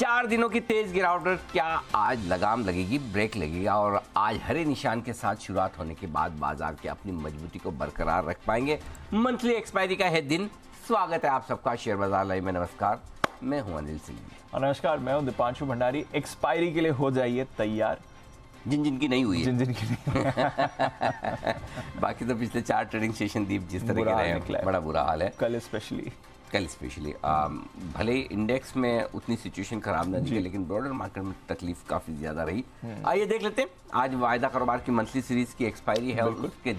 4 दिनों की तेज गिरावट पर क्या आज लगाम लगेगी, ब्रेक लगेगा और आज हरे निशान के साथ शुरुआत होने के बाद बाजार के अपनी मजबूती को बरकरार रख पाएंगे। मंथली एक्सपायरी का है दिन। स्वागत है आप सबका शेयर बाजार लाइव में। नमस्कार, मैं हूं अनिल सिंह। नमस्कार, मैं हूं दीपांशु भंडारी। एक्सपायरी के लिए हो जाइए तैयार, जिन जिन की नहीं हुई है। जिन की नहीं बाकी तो पिछले 4 ट्रेडिंग सेशन दीप जिस तरह के रहे हैं, बड़ा बुरा हाल है। कल स्पेशली भले इंडेक्स में उतनी सिचुएशन खराब ना दिखे, लेकिन ब्रॉडर मार्केट में तकलीफ काफी ज्यादा रही। आइए देख लेते हैं आज वायदा कारोबार की मंथली सीरीज की एक्सपायरी है और उसके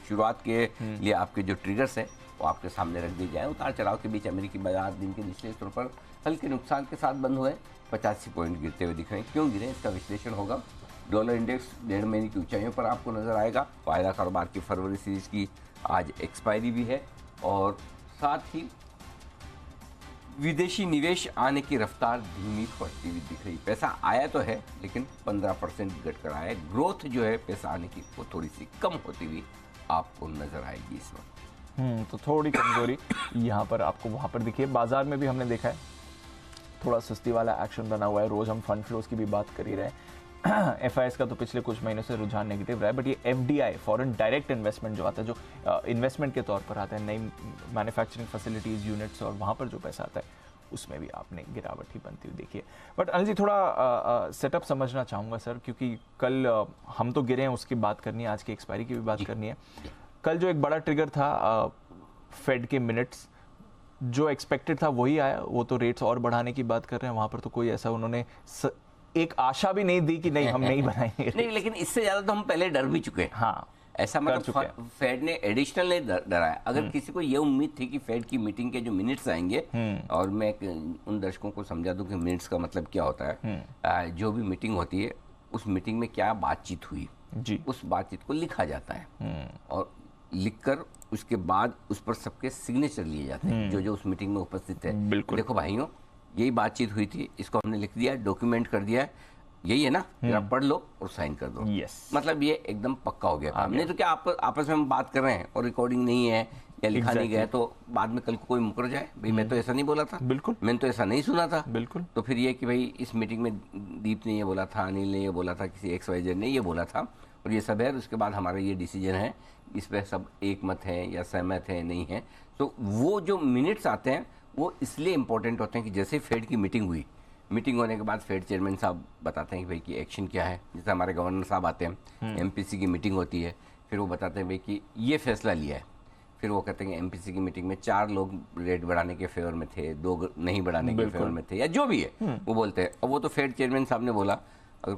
शुरुआत के लिए आपके जो ट्रिगर्स है वो आपके सामने रख दिए जाए। उतार चढ़ाव के बीच अमेरिकी बाजार दिन के निचले स्तर पर हल्के नुकसान के साथ बंद हुए। 85 पॉइंट गिरते हुए दिख रहे हैं। क्यों गिरे, इसका विश्लेषण होगा। डॉलर इंडेक्स 1.5 महीने की ऊंचाइयों पर आपको नजर आएगा। वायदा कारोबार की फरवरी सीरीज की आज एक्सपायरी भी है और साथ ही विदेशी निवेश आने की रफ्तार धीमी पड़ती हुई दिख रही। पैसा आया तो है लेकिन 15% घट कर आया है। ग्रोथ जो है पैसा आने की वो थोड़ी सी कम होती हुई आपको नजर आएगी इस वक्त। तो थोड़ी कमजोरी यहाँ पर आपको वहाँ पर दिखी है। बाजार में भी हमने देखा है थोड़ा सुस्ती वाला एक्शन बना हुआ है। रोज हम फंड फ्लोज की भी बात कर ही रहे हैं। FIS का तो पिछले कुछ महीनों से रुझान नेगेटिव रहा है, बट ये FDI फॉरेन डायरेक्ट इन्वेस्टमेंट जो आता है, जो इन्वेस्टमेंट के तौर पर आता है, नई मैन्युफैक्चरिंग फैसिलिटीज़ यूनिट्स और वहाँ पर जो पैसा आता है उसमें भी आपने गिरावट ही बनती हुई देखी है। बट अनिल जी, थोड़ा सेटअप समझना चाहूँगा सर, क्योंकि कल हम तो गिरे हैं, उसकी बात करनी है, आज की एक्सपायरी की भी बात करनी है। कल जो एक बड़ा ट्रिगर था फेड के मिनट्स, जो एक्सपेक्टेड था वही आया। वो तो रेट्स और बढ़ाने की बात कर रहे हैं, वहाँ पर तो कोई ऐसा उन्होंने एक आशा भी नहीं दी कि नहीं हम नहीं बनाएंगे। नहीं, लेकिन इससे ज्यादा तो हम पहले डर भी चुके हैं। हाँ, ऐसा मतलब फेड ने एडिशनल नहीं डराया। अगर किसी को ये उम्मीद थी कि फेड की मीटिंग के जो मिनट्स आएंगे, और मैं उन दर्शकों को समझा दूं कि मिनट्स का मतलब क्या होता है। जो भी मीटिंग होती है उस मीटिंग में क्या बातचीत हुई जी, उस बातचीत को लिखा जाता है और लिखकर उसके बाद उस पर सबके सिग्नेचर लिए जाते हैं जो जो उस मीटिंग में उपस्थित है। देखो भाइयों, यही बातचीत हुई थी, इसको हमने लिख दिया, डॉक्यूमेंट कर दिया है, यही है ना, फिर आप पढ़ लो और साइन कर दो। मतलब ये एकदम पक्का हो गया काम। नहीं तो क्या आपस में हम बात कर रहे हैं और रिकॉर्डिंग नहीं है या लिखा नहीं गया, तो बाद में कल को कोई मुकर जाए, भाई मैं तो ऐसा नहीं बोला था, बिल्कुल मैंने तो ऐसा नहीं सुना था, बिल्कुल। तो फिर ये कि भाई इस मीटिंग में दीप ने ये बोला था, अनिल ने ये बोला था, किसी XYZ ने ये बोला था और ये सब है। उसके बाद हमारा ये डिसीजन है, इस पर सब एक मत है या सहमत है, नहीं है। तो वो जो मिनट्स आते हैं वो इसलिए इंपॉर्टेंट होते हैं कि जैसे फेड की मीटिंग हुई, मीटिंग होने के बाद फेड चेयरमैन साहब बताते हैं कि भाई कि एक्शन क्या है। जैसे हमारे गवर्नर साहब आते हैं, MPC की मीटिंग होती है, फिर वो बताते हैं भाई कि ये फैसला लिया है। फिर वो कहते हैं कि MPC की मीटिंग में 4 लोग रेट बढ़ाने के फेवर में थे, 2 नहीं बढ़ाने के फेवर में थे, या जो भी है वो बोलते हैं। और वो तो फेड चेयरमैन साहब ने बोला, अगर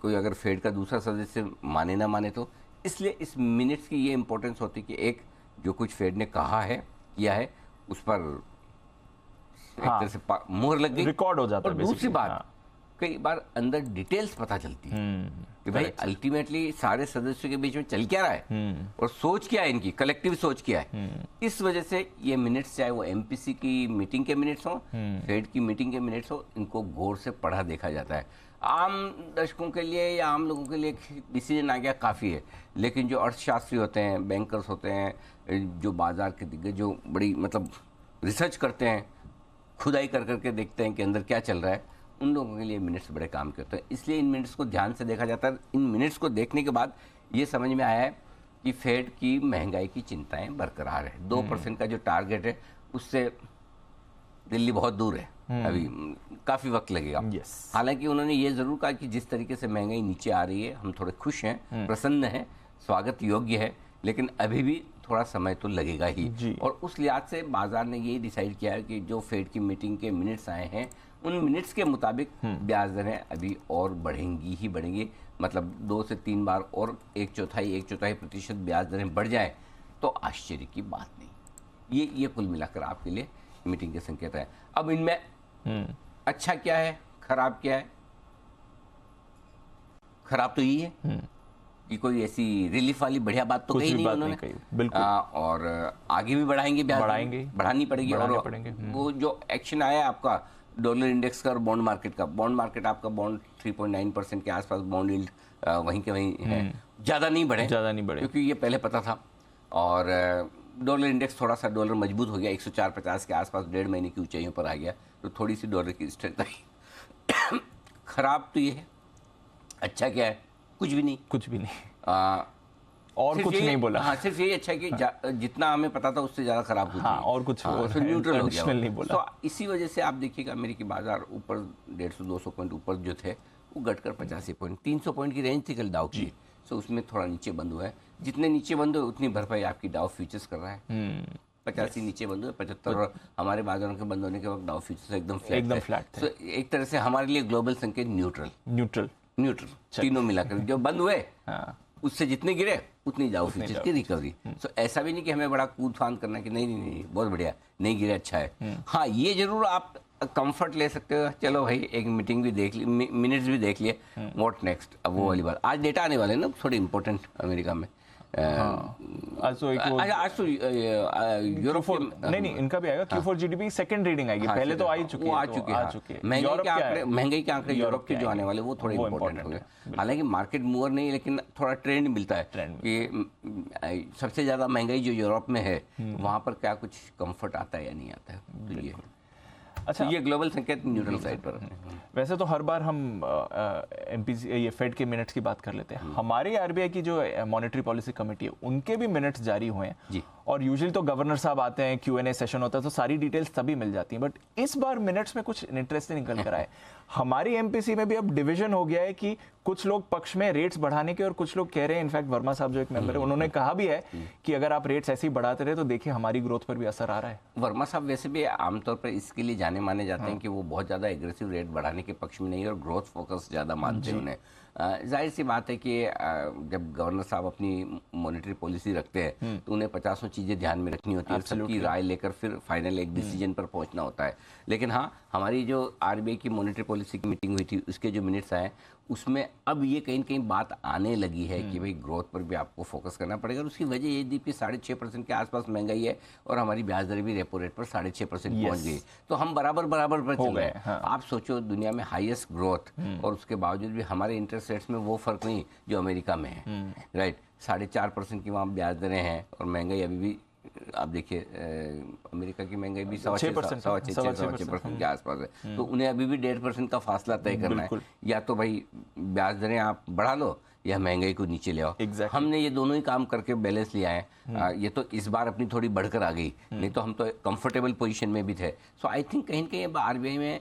कोई अगर फेड का दूसरा सदस्य माने ना माने तो। इसलिए इस मिनट्स की ये इंपॉर्टेंस होती है कि एक जो कुछ फेड ने कहा है, किया है, उस पर एक तरह से मुहर लग गई, रिकॉर्ड हो जाता है। और दूसरी बात, कई बार अंदर डिटेल्स पता चलती है कि भाई अल्टीमेटली सारे सदस्यों के बीच में चल क्या रहा है और सोच क्या है, इनकी कलेक्टिव सोच क्या है। इस वजह से ये मिनट्स, चाहे वो MPC की मीटिंग के मिनट्स हो, फेड की मीटिंग के मिनट्स हो, इनको गौर से पढ़ा देखा जाता है। आम दर्शकों के लिए या आम लोगों के लिए डिसीजन आ गया काफ़ी है, लेकिन जो अर्थशास्त्री होते हैं, बैंकर्स होते हैं, जो बाजार के दिग्गज, जो बड़ी मतलब रिसर्च करते हैं, खुदाई कर करके देखते हैं कि अंदर क्या चल रहा है, उन लोगों के लिए मिनट्स बड़े काम के होते हैं। इसलिए इन मिनट्स को ध्यान से देखा जाता है। इन मिनट्स को देखने के बाद ये समझ में आया है कि फेड की महंगाई की चिंताएं बरकरार है। 2% का जो टारगेट है उससे दिल्ली बहुत दूर है, अभी काफ़ी वक्त लगेगा। हालांकि उन्होंने ये ज़रूर कहा कि जिस तरीके से महंगाई नीचे आ रही है, हम थोड़े खुश हैं, प्रसन्न हैं, स्वागत योग्य है, लेकिन अभी भी थोड़ा समय तो लगेगा ही। और उस लिहाज से बाजार ने ये डिसाइड किया है कि जो फेड की मीटिंग के मिनट्स आए हैं, उन मिनट्स के मुताबिक ब्याज दरें अभी और बढ़ेंगी ही बढ़ेंगी। मतलब 2 से 3 बार और 1/4% ब्याज दरें बढ़ जाए तो आश्चर्य की बात नहीं। ये कुल मिलाकर आपके लिए मीटिंग के संकेत है। अब इनमें अच्छा क्या है, खराब क्या है? खराब तो यही है कि कोई ऐसी रिलीफ वाली बढ़िया बात तो कही नहीं उन्होंने, बिल्कुल। और आगे भी बढ़ाएंगे, बढ़ानी पड़ेगी। और वो जो एक्शन आया है आपका डॉलर इंडेक्स का और बॉन्ड मार्केट का, बॉन्ड मार्केट आपका बॉन्ड 3.9% के आसपास बॉन्ड यील्ड वहीं के वहीं है, ज़्यादा नहीं बढ़े, क्योंकि ये पहले पता था। और डॉलर इंडेक्स थोड़ा सा डॉलर मजबूत हो गया, 104.50 के आसपास 1.5 महीने की ऊंचाइयों पर आ गया, तो थोड़ी सी डॉलर की स्ट्रेंथ आई। खराब तो ये है, अच्छा क्या है, कुछ भी नहीं। कुछ भी नहीं, और सिर्फ कुछ नहीं बोला। हाँ, सिर्फ यही अच्छा है कि जितना हमें पता था उससे ज़्यादा खराब कुछ हाँ, नहीं। और कुछ तो न्यूट्रल हो गया। नहीं बोला। तो इसी वजह से आप देखिएगा अमेरिकी बाजार ऊपर 150-200 पॉइंट ऊपर जो थे वो घटकर 85 पॉइंट, 300 पॉइंट की रेंज थी कल डाउ की, तो उसमें थोड़ा नीचे बंद हुआ है। जितने नीचे बंद हुए उतनी भरपाई आपकी डाउ फ्यूचर्स कर रहा है। 85 नीचे बंद हुए, 75 और हमारे बाजारों के बंद होने के वक्त डाउ फ्यूचर्स एकदम फ्लैट थे। तो एक तरह से हमारे लिए ग्लोबल संकेत न्यूट्रल तीनों मिलाकर जो बंद हुए, उससे जितने गिरे उतनी जाओ फ्यूचर्स की रिकवरी। तो ऐसा भी नहीं कि हमें बड़ा कूद फांद करना कि नहीं बहुत बढ़िया, नहीं गिरे अच्छा है। हाँ, ये जरूर आप कंफर्ट ले सकते हो, चलो भाई एक मीटिंग भी देख ली, मिनट्स भी देख लिए, व्हाट नेक्स्ट, अब वो वाली बात। आज डेटा आने वाले हैं ना थोड़ी इंपॉर्टेंट अमेरिका में। आज तो यूरोप नहीं इनका भी आएगा, Q4 GDP सेकंड रीडिंग आएगी, पहले तो आ चुकी है। महंगाई के आंकड़े यूरोप के जो आने वाले वो थोड़े इंपॉर्टेंट हो गए। हालांकि मार्केट मूवर नहीं, लेकिन थोड़ा ट्रेंड मिलता है कि सबसे ज्यादा महंगाई जो यूरोप में है वहां पर क्या कुछ कंफर्ट आता है या नहीं आता है। तो ये अच्छा, ये ग्लोबल संकेत न्यूट्रल साइड पर है। वैसे तो हर बार हम एमपीसी ये फेड के मिनट्स की बात कर लेते हैं। हमारे आरबीआई की जो मॉनेटरी पॉलिसी कमेटी है उनके भी मिनट्स जारी हुए हैं जी। और यूजुअली तो गवर्नर साहब आते हैं, Q&A सेशन होता है, तो सारी डिटेल्स तभी मिल जाती हैं। बट इस बार मिनट्स में कुछ इंटरेस्टिंग निकल कर आए। हमारी एमपीसी में भी अब डिवीजन हो गया है कि कुछ लोग पक्ष में रेट्स बढ़ाने के और कुछ लोग कह रहे हैं, इनफैक्ट वर्मा साहब जो एक मेंबर है उन्होंने कहा भी है कि अगर आप रेट्स ऐसे ही बढ़ाते रहे तो देखिए हमारी ग्रोथ पर भी असर आ रहा है। वर्मा साहब वैसे भी आमतौर पर इसके लिए जाने माने जाते हैं कि वो बहुत ज़्यादा एग्रेसिव रेट बढ़ाने के पक्ष में नहीं और ग्रोथ फोकस ज़्यादा मानते हैं उन्हें। जाहिर सी बात है कि जब गवर्नर साहब अपनी मॉनेटरी पॉलिसी रखते हैं तो उन्हें 50 चीज़ें ध्यान में रखनी होती है, सबकी राय लेकर फिर फाइनल एक डिसीजन पर पहुंचना होता है। लेकिन हाँ, हमारी जो आरबीआई की मॉनेटरी पॉलिसी की मीटिंग हुई थी उसके जो मिनट्स आए उसमें अब ये कहीं न कहीं बात आने लगी है कि भाई ग्रोथ पर भी आपको फोकस करना पड़ेगा। और उसकी वजह ये थी कि 6.5% के आसपास महंगाई है और हमारी ब्याज दरें भी रेपो रेट पर 6.5% पहुंच गई, तो हम बराबर पर चल रहे हैं। हाँ। आप सोचो दुनिया में हाईएस्ट ग्रोथ और उसके बावजूद भी हमारे इंटरेस्ट रेट्स में वो फर्क नहीं जो अमेरिका में है। राइट, 4.5% की वहाँ ब्याज दरें हैं और महंगाई अभी भी आप देखिए अमेरिका की महंगाई भी 6.5% के आसपास है। तो उन्हें अभी भी 1.5% का फासला तय करना है, या तो भाई ब्याज दरें आप बढ़ा लो या महंगाई को नीचे ले आओ। हमने ये दोनों ही काम करके बैलेंस लिया है। ये तो इस बार अपनी थोड़ी बढ़कर आ गई, नहीं तो हम तो कंफर्टेबल पोजीशन में भी थे। सो आई थिंक कहीं न कहीं आरबीआई में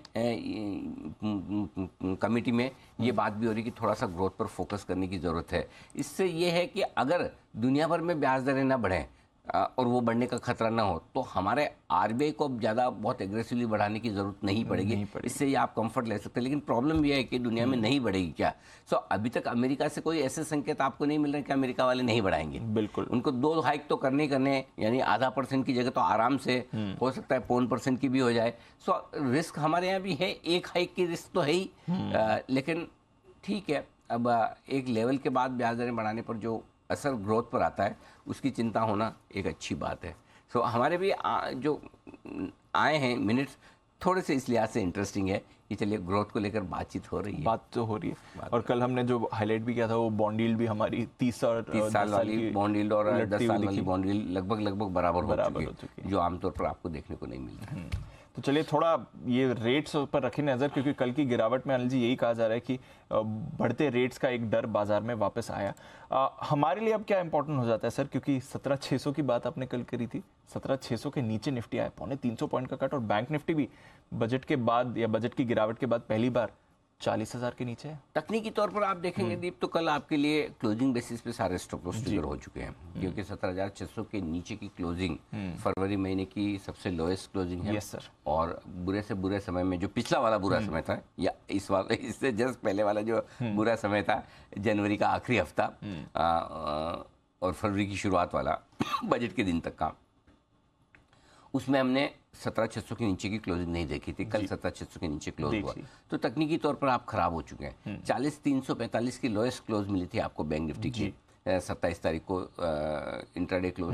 कमेटी में ये बात भी हो रही कि थोड़ा सा ग्रोथ पर फोकस करने की ज़रूरत है। इससे ये है कि अगर दुनिया भर में ब्याज दरें ना बढ़ें और वो बढ़ने का खतरा ना हो तो हमारे आरबीआई को अब ज़्यादा बहुत एग्रेसिवली बढ़ाने की ज़रूरत नहीं पड़ेगी। इससे ये आप कंफर्ट ले सकते हैं। लेकिन प्रॉब्लम ये है कि दुनिया में नहीं बढ़ेगी क्या। सो अभी तक अमेरिका से कोई ऐसे संकेत आपको नहीं मिल रहे कि अमेरिका वाले नहीं बढ़ाएंगे। बिल्कुल, उनको 2 हाइक तो करने यानी 0.5% की जगह तो आराम से हो सकता है 0.5% की भी हो जाए। सो रिस्क हमारे यहाँ भी है, 1 हाइक की रिस्क तो है ही। लेकिन ठीक है, अब एक लेवल के बाद ब्याज दरें बढ़ाने पर जो असर ग्रोथ पर आता है उसकी चिंता होना एक अच्छी बात है। सो हमारे भी जो आए हैं मिनट्स थोड़े से इस लिहाज से इंटरेस्टिंग है कि चलिए ग्रोथ को लेकर बातचीत हो रही है। बात तो हो रही है। और कल हमने जो हाईलाइट भी किया था वो बॉन्ड यील्ड भी हमारी 30 साल वाली बॉन्ड यील्ड और 10 साल वाली बॉन्ड यील्ड लगभग बराबर हो चुकी है, जो आमतौर पर आपको देखने को नहीं मिलता है। तो चलिए थोड़ा ये रेट्स पर रखें नज़र, क्योंकि कल की गिरावट में अनिल जी यही कहा जा रहा है कि बढ़ते रेट्स का एक डर बाजार में वापस आया। हमारे लिए अब क्या इंपॉर्टेंट हो जाता है सर, क्योंकि 17,600 की बात आपने कल करी थी, 17,600 के नीचे निफ्टी आया, 350 पॉइंट का कट, और बैंक निफ्टी भी बजट के बाद या बजट की गिरावट के बाद पहली बार 40,000 के नीचे है। तकनीकी तौर पर आप देखेंगे दीप तो कल आपके लिए क्लोजिंग बेसिस पे सारे स्टॉक लॉस ट्रिगर हो चुके हैं, क्योंकि 17,600 के नीचे की क्लोजिंग फरवरी महीने की सबसे लोएस्ट क्लोजिंग है। Yes sir. और बुरे से बुरे समय में जो पिछला वाला बुरा समय था या इस वाला इससे जस्ट पहले वाला जो बुरा समय था, जनवरी का आखिरी हफ्ता और फरवरी की शुरुआत वाला बजट के दिन तक का, उसमें हमने 17,600 के नीचे की क्लोजिंग नहीं देखी थी। कल 17,600 के नीचे क्लोज हुआ, तो तकनीकी तौर पर आप खराब हो चुके हैं। 40,345 की लोएस्ट क्लोज मिली थी आपको बैंक निफ्टी की 27 तारीख को इंट्राडे क्लोज,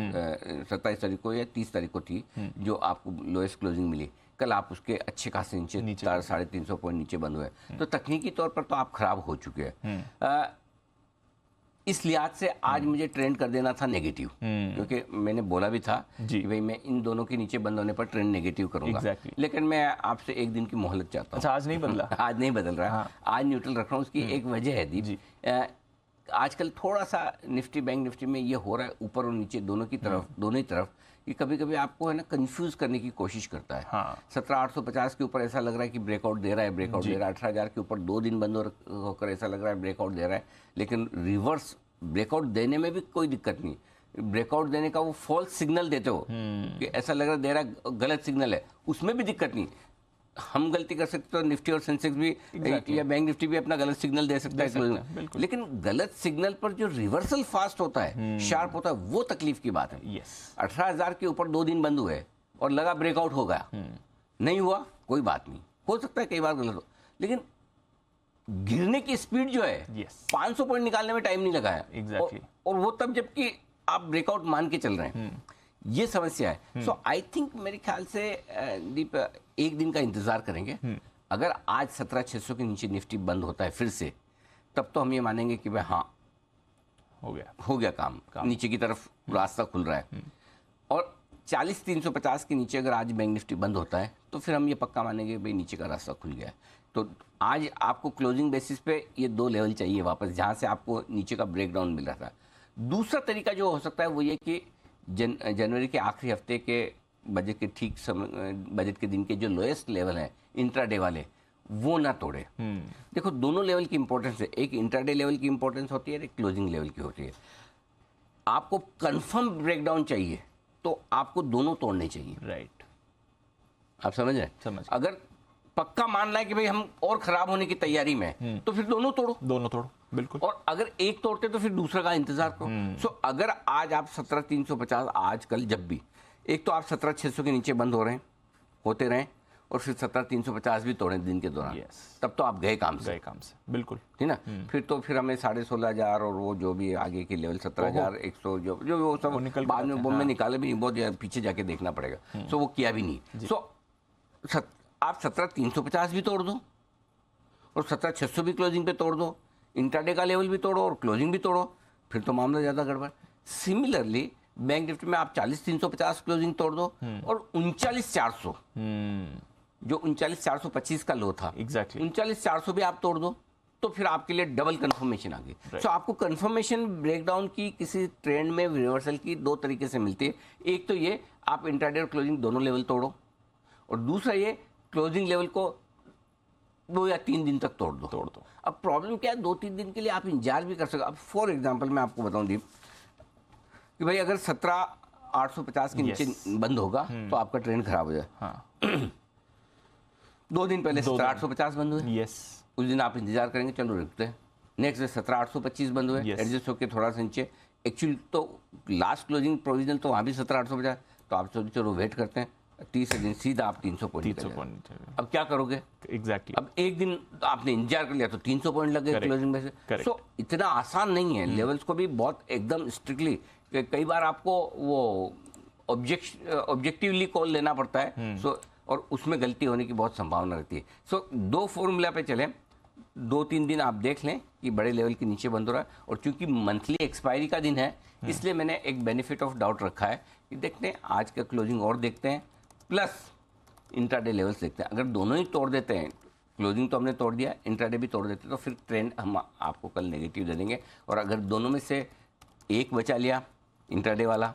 27 तारीख को या 30 तारीख को थी जो आपको लोएस्ट क्लोजिंग मिली। कल आप उसके अच्छे खासे नीचे 350 पॉइंट नीचे बंद हुए, तो तकनीकी तौर पर तो आप खराब हो चुके हैं। इस लिहाज से आज मुझे ट्रेंड कर देना था नेगेटिव, क्योंकि मैंने बोला भी था कि भाई मैं इन दोनों के नीचे बंद होने पर ट्रेंड नेगेटिव करूंगा। Exactly. लेकिन मैं आपसे एक दिन की मोहलत चाहता हूँ। अच्छा, आज नहीं बदला? आज नहीं बदल रहा। हाँ। आज न्यूट्रल रख रहा हूँ। उसकी एक वजह है दीप, आजकल थोड़ा सा निफ्टी बैंक निफ्टी में ये हो रहा है ऊपर और नीचे दोनों ही तरफ कि कभी कभी आपको है ना कंफ्यूज करने की कोशिश करता है। हाँ। 17,850 के ऊपर ऐसा लग रहा है कि ब्रेकआउट दे रहा है 18,000 के ऊपर 2 दिन बंद होकर ऐसा लग रहा है ब्रेकआउट दे रहा है, लेकिन रिवर्स ब्रेकआउट देने में भी कोई दिक्कत नहीं। ब्रेकआउट देने का वो फॉल्स सिग्नल देते हो कि ऐसा लग रहा है दे रहा है, गलत सिग्नल है, उसमें भी दिक्कत नहीं। हम गलती कर सकते हो, निफ्टी और सेंसेक्स भी या बैंक निफ्टी भी अपना गलत सिग्नल दे सकता है, लेकिन गलत सिग्नल पर जो रिवर्सल फास्ट होता है, शार्प होता है, वो तकलीफ की बात है। 18,000 के ऊपर 2 दिन बंद हुए और लगा ब्रेकआउट हो गया, नहीं हुआ कोई बात नहीं, हो सकता है कई बार गलत हो, लेकिन गिरने की स्पीड जो है 500 पॉइंट निकालने में टाइम नहीं लगाया। और वो तब जबकि आप ब्रेकआउट मान के चल रहे हैं, ये समस्या है। सो आई थिंक मेरे ख्याल से दीप एक दिन का इंतजार करेंगे। अगर आज 17,600 के नीचे निफ्टी बंद होता है फिर से, तब तो हम ये मानेंगे कि भाई हाँ हो गया काम, नीचे की तरफ रास्ता खुल रहा है। और 40,350 के नीचे अगर आज बैंक निफ्टी बंद होता है तो फिर हम ये पक्का मानेंगे भाई नीचे का रास्ता खुल गया है। तो आज आपको क्लोजिंग बेसिस पे ये 2 लेवल चाहिए वापस, जहाँ से आपको नीचे का ब्रेकडाउन मिल रहा था। दूसरा तरीका जो हो सकता है वो ये कि जनवरी के आखिरी हफ्ते के बजट के ठीक समय, बजट के दिन के जो लोएस्ट लेवल हैं इंट्राडे वाले, वो ना तोड़े। देखो दोनों लेवल की इंपॉर्टेंस है, एक इंट्राडे लेवल की इंपॉर्टेंस होती है, एक क्लोजिंग लेवल की होती है। आपको कंफर्म ब्रेकडाउन चाहिए तो आपको दोनों तोड़ने चाहिए। राइट, आप समझ रहे हैं? अगर पक्का मान रहा है कि भाई हम और खराब होने की तैयारी में, तो फिर दोनों तोड़ो, बिल्कुल। और अगर एक तोड़ते तो फिर दूसरा का इंतजार करो। सो अगर आज आप 17,350 आज कल जब भी, एक तो आप 17,600 के नीचे बंद होते रहें और फिर 17,350 भी तोड़ें दिन के दौरान, तब तो आप गए काम से, बिल्कुल, ठीक ना। फिर हमें 16,500 और वो जो भी आगे के लेवल 17,100 जो वो सब बाद में वो में निकाले भी नहीं, बहुत पीछे जाके देखना पड़ेगा। सो वो किया भी नहीं। सो आप 17,350 भी तोड़ दो और 17,600 भी क्लोजिंग पे तोड़ दो, इंट्राडे का लेवल भी तोड़ो और क्लोजिंग भी तोड़ो, फिर तो मामला ज़्यादा गड़बड़। सिमिलरली बैंक निफ्टी में आप 40,350 क्लोजिंग तोड़ दो और 39,400 जो 39,425 का लो था, 39,400 भी आप तोड़ दो, तो फिर आपके लिए डबल कंफर्मेशन आ गई। सो आपको कंफर्मेशन ब्रेकडाउन की किसी ट्रेंड में रिवर्सल की 2 तरीके से मिलती है। एक तो ये आप इंट्राडे और क्लोजिंग दोनों लेवल तोड़ो, और दूसरा ये क्लोजिंग लेवल को 2 या 3 दिन तक तोड़ दो। अब प्रॉब्लम क्या है, 2-3 दिन के लिए आप इंतजार भी कर सकते। अब फॉर एग्जांपल मैं आपको बताऊं दीप कि भाई अगर 17,850 के नीचे बंद होगा तो आपका ट्रेंड खराब हो जाए। 2 दिन पहले 17,850 बंद हुए, उस दिन आप इंतजार करेंगे, चलो रुकते हैं। नेक्स्ट डे 17,825 बंद हुए, एडजस्ट होकर थोड़ा सा नीचे, एक्चुअली तो लास्ट क्लोजिंग प्रोविजनल तो वहाँ भी 17,850, तो आप चलो वेट करते हैं। 30 दिन सीधा आप 300 पॉइंट। अब क्या करोगे? एग्जैक्टली अब एक दिन आपने इंतजार कर लिया तो 300 पॉइंट लग गए क्लोजिंग में से। सो इतना आसान नहीं है, लेवल्स को भी बहुत एकदम स्ट्रिक्टली, कई बार आपको वो ऑब्जेक्टिवली कॉल लेना पड़ता है। सो और उसमें गलती होने की बहुत संभावना रहती है। सो 2 फॉर्मूला पे चलें, 2-3 दिन आप देख लें कि बड़े लेवल के नीचे बंद हो रहा है, और चूंकि मंथली एक्सपायरी का दिन है इसलिए मैंने एक बेनिफिट ऑफ डाउट रखा है कि देखते हैं आज का क्लोजिंग और देखते हैं, प्लस इंट्राडे लेवल्स देखते हैं। अगर दोनों ही तोड़ देते हैं, क्लोजिंग तो हमने तोड़ दिया, इंट्राडे भी तोड़ देते, तो फिर ट्रेंड हम आपको कल नेगेटिव दे देंगे। और अगर दोनों में से एक बचा लिया, इंट्राडे वाला,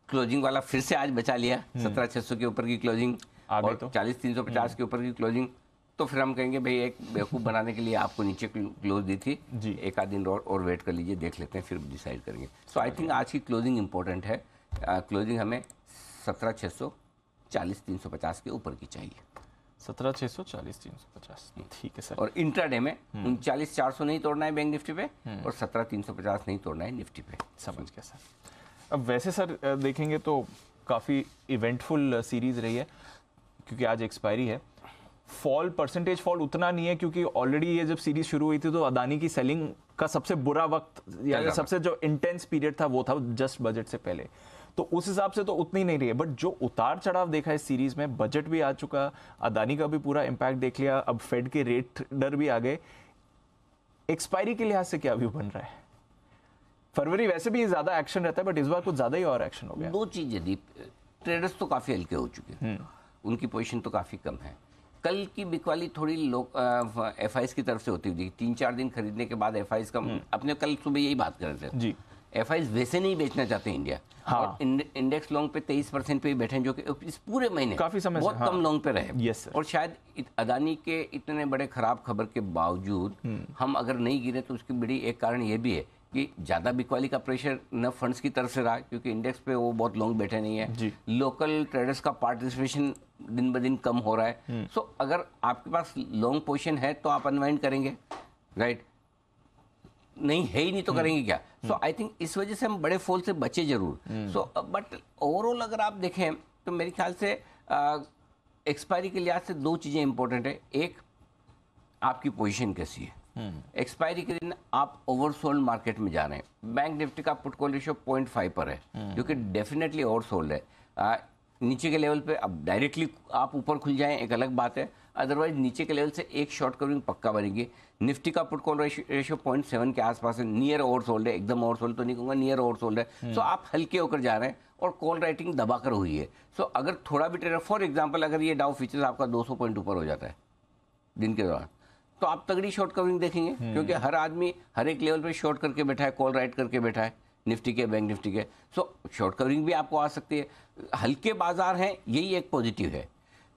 क्लोजिंग वाला फिर से आज बचा लिया, 17,600 के ऊपर की क्लोजिंग और 40,350 के ऊपर की क्लोजिंग, तो फिर हम कहेंगे भाई एक बेवकूफ़ बनाने के लिए आपको नीचे क्लोज दी थी, एक आध दिन और वेट कर लीजिए, देख लेते हैं, फिर डिसाइड करेंगे। सो आई थिंक आज की क्लोजिंग इंपॉर्टेंट है। क्लोजिंग हमें 17,600 40,350 के ऊपर की चाहिए। 17,600 40,350, ठीक है सर। और इंट्राडे में 39,400 नहीं तोड़ना है बैंक निफ्टी पे, और 17,350 नहीं तोड़ना है निफ्टी पे। समझ गया सर। अब वैसे सर देखेंगे तो काफ़ी इवेंटफुल सीरीज रही है, क्योंकि आज एक्सपायरी है। परसेंटेज फॉल उतना नहीं है, क्योंकि ऑलरेडी ये जब सीरीज शुरू हुई थी तो अदानी की सेलिंग का सबसे बुरा वक्त या सबसे जो इंटेंस पीरियड था वो था जस्ट बजट से पहले, तो उस हिसाब से तो उतनी नहीं रही है। बट जो उतार चढ़ाव देखा है इस सीरीज में, बजट भी आ चुका, अदानी का भी पूरा इंपैक्ट देख लिया, अब फेड के रेट डर भी आ गए, एक्सपायरी के लिहाज से क्या व्यू बन रहा है? फरवरी वैसे भी ज्यादा एक्शन रहता है, बट इस बार कुछ ज्यादा ही और एक्शन हो गया। दो चीजें दी, ट्रेडर्स तो काफी हल्के हो चुके हैं, उनकी पोजीशन तो काफी कम है। कल की बिकवाली थोड़ी लोग एफआईएस की तरफ से होती हुई, 3-4 दिन खरीदने के बाद एफआईएस का, अपने कल सुबह यही बात कर रहे थे जी, एफआईएस वैसे नहीं बेचना चाहते इंडिया। हाँ। और इंडेक्स लॉन्ग पे 23% पे ही बैठे हैं, जो कि इस पूरे महीने काफी समय से, बहुत हाँ। कम लॉन्ग पे रहे। Yes sir. और शायद अदानी के इतने बड़े खराब खबर के बावजूद हम अगर नहीं गिरे तो उसकी बड़ी एक कारण ये भी है कि ज्यादा बिकवाली का प्रेशर न फंड्स की तरफ से रहा, क्योंकि इंडेक्स पे वो बहुत लॉन्ग बैठे नहीं जी। है। लोकल ट्रेडर्स का पार्टिसिपेशन दिन ब दिन कम हो रहा है। सो अगर आपके पास लॉन्ग पोजीशन है तो आप अनवाइंड करेंगे, राइट? नहीं है ही नहीं तो करेंगे क्या? सो आई थिंक इस वजह से हम बड़े फॉल से बचे जरूर। सो बट ओवरऑल अगर आप देखें तो मेरे ख्याल से एक्सपायरी के लिहाज से दो चीजें इंपॉर्टेंट है। एक, आपकी पोजीशन कैसी है। एक्सपायरी के दिन आप ओवरसोल्ड मार्केट में जा रहे हैं। बैंक निफ्टी का पुट कॉल रेशियो 0.5 पर है, जो कि डेफिनेटली ओवरसोल्ड है। नीचे के लेवल पे अब डायरेक्टली आप ऊपर खुल जाएं एक अलग बात है, अदरवाइज नीचे के लेवल से एक शॉर्ट कवरिंग पक्का बनेगी। निफ्टी का पुट कॉल रेशियो 0.7 के आसपास है, नियर ओवरसोल्ड है, एकदम ओवरसोल्ड तो नहीं कहूँगा, नियर ओवरसोल्ड है। सो आप हल्के होकर जा रहे हैं और कॉल राइटिंग दबाकर हुई है। सो अगर थोड़ा भी ट्रेडर, फॉर एग्जाम्पल अगर ये डाउ फ्यूचर्स आपका 200 पॉइंट ऊपर हो जाता है दिन के दौरान, तो आप तगड़ी शॉर्ट कवरिंग देखेंगे, क्योंकि हर आदमी हर एक लेवल पे शॉर्ट करके बैठा है, कॉल राइट करके बैठा है निफ्टी के, बैंक निफ्टी के। सो शॉर्ट कवरिंग भी आपको आ सकती है। हल्के बाजार हैं, यही एक पॉजिटिव है।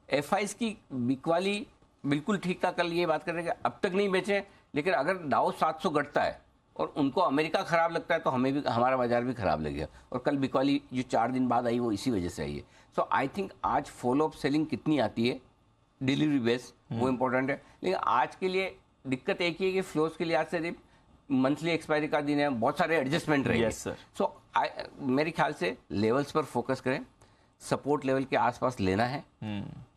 एफआईएस की बिकवाली बिल्कुल ठीक था, कल ये बात कर रहे हैं कि अब तक नहीं बेचे, लेकिन अगर डाउ 700 घटता है और उनको अमेरिका खराब लगता है तो हमें भी, हमारा बाजार भी खराब लगेगा। और कल बिकवाली जो 4 दिन बाद आई वो इसी वजह से आई है। सो आई थिंक आज फॉलो अप सेलिंग कितनी आती है डिलीवरी बेस, वो इंपॉर्टेंट है। लेकिन आज के लिए दिक्कत एक ही है कि फ्लोज के लिहाज से मंथली एक्सपायरी का दिन है, बहुत सारे एडजस्टमेंट रहेंगे। Yes, sir. सो मेरे ख्याल से लेवल्स पर फोकस करें, सपोर्ट लेवल के आसपास लेना है,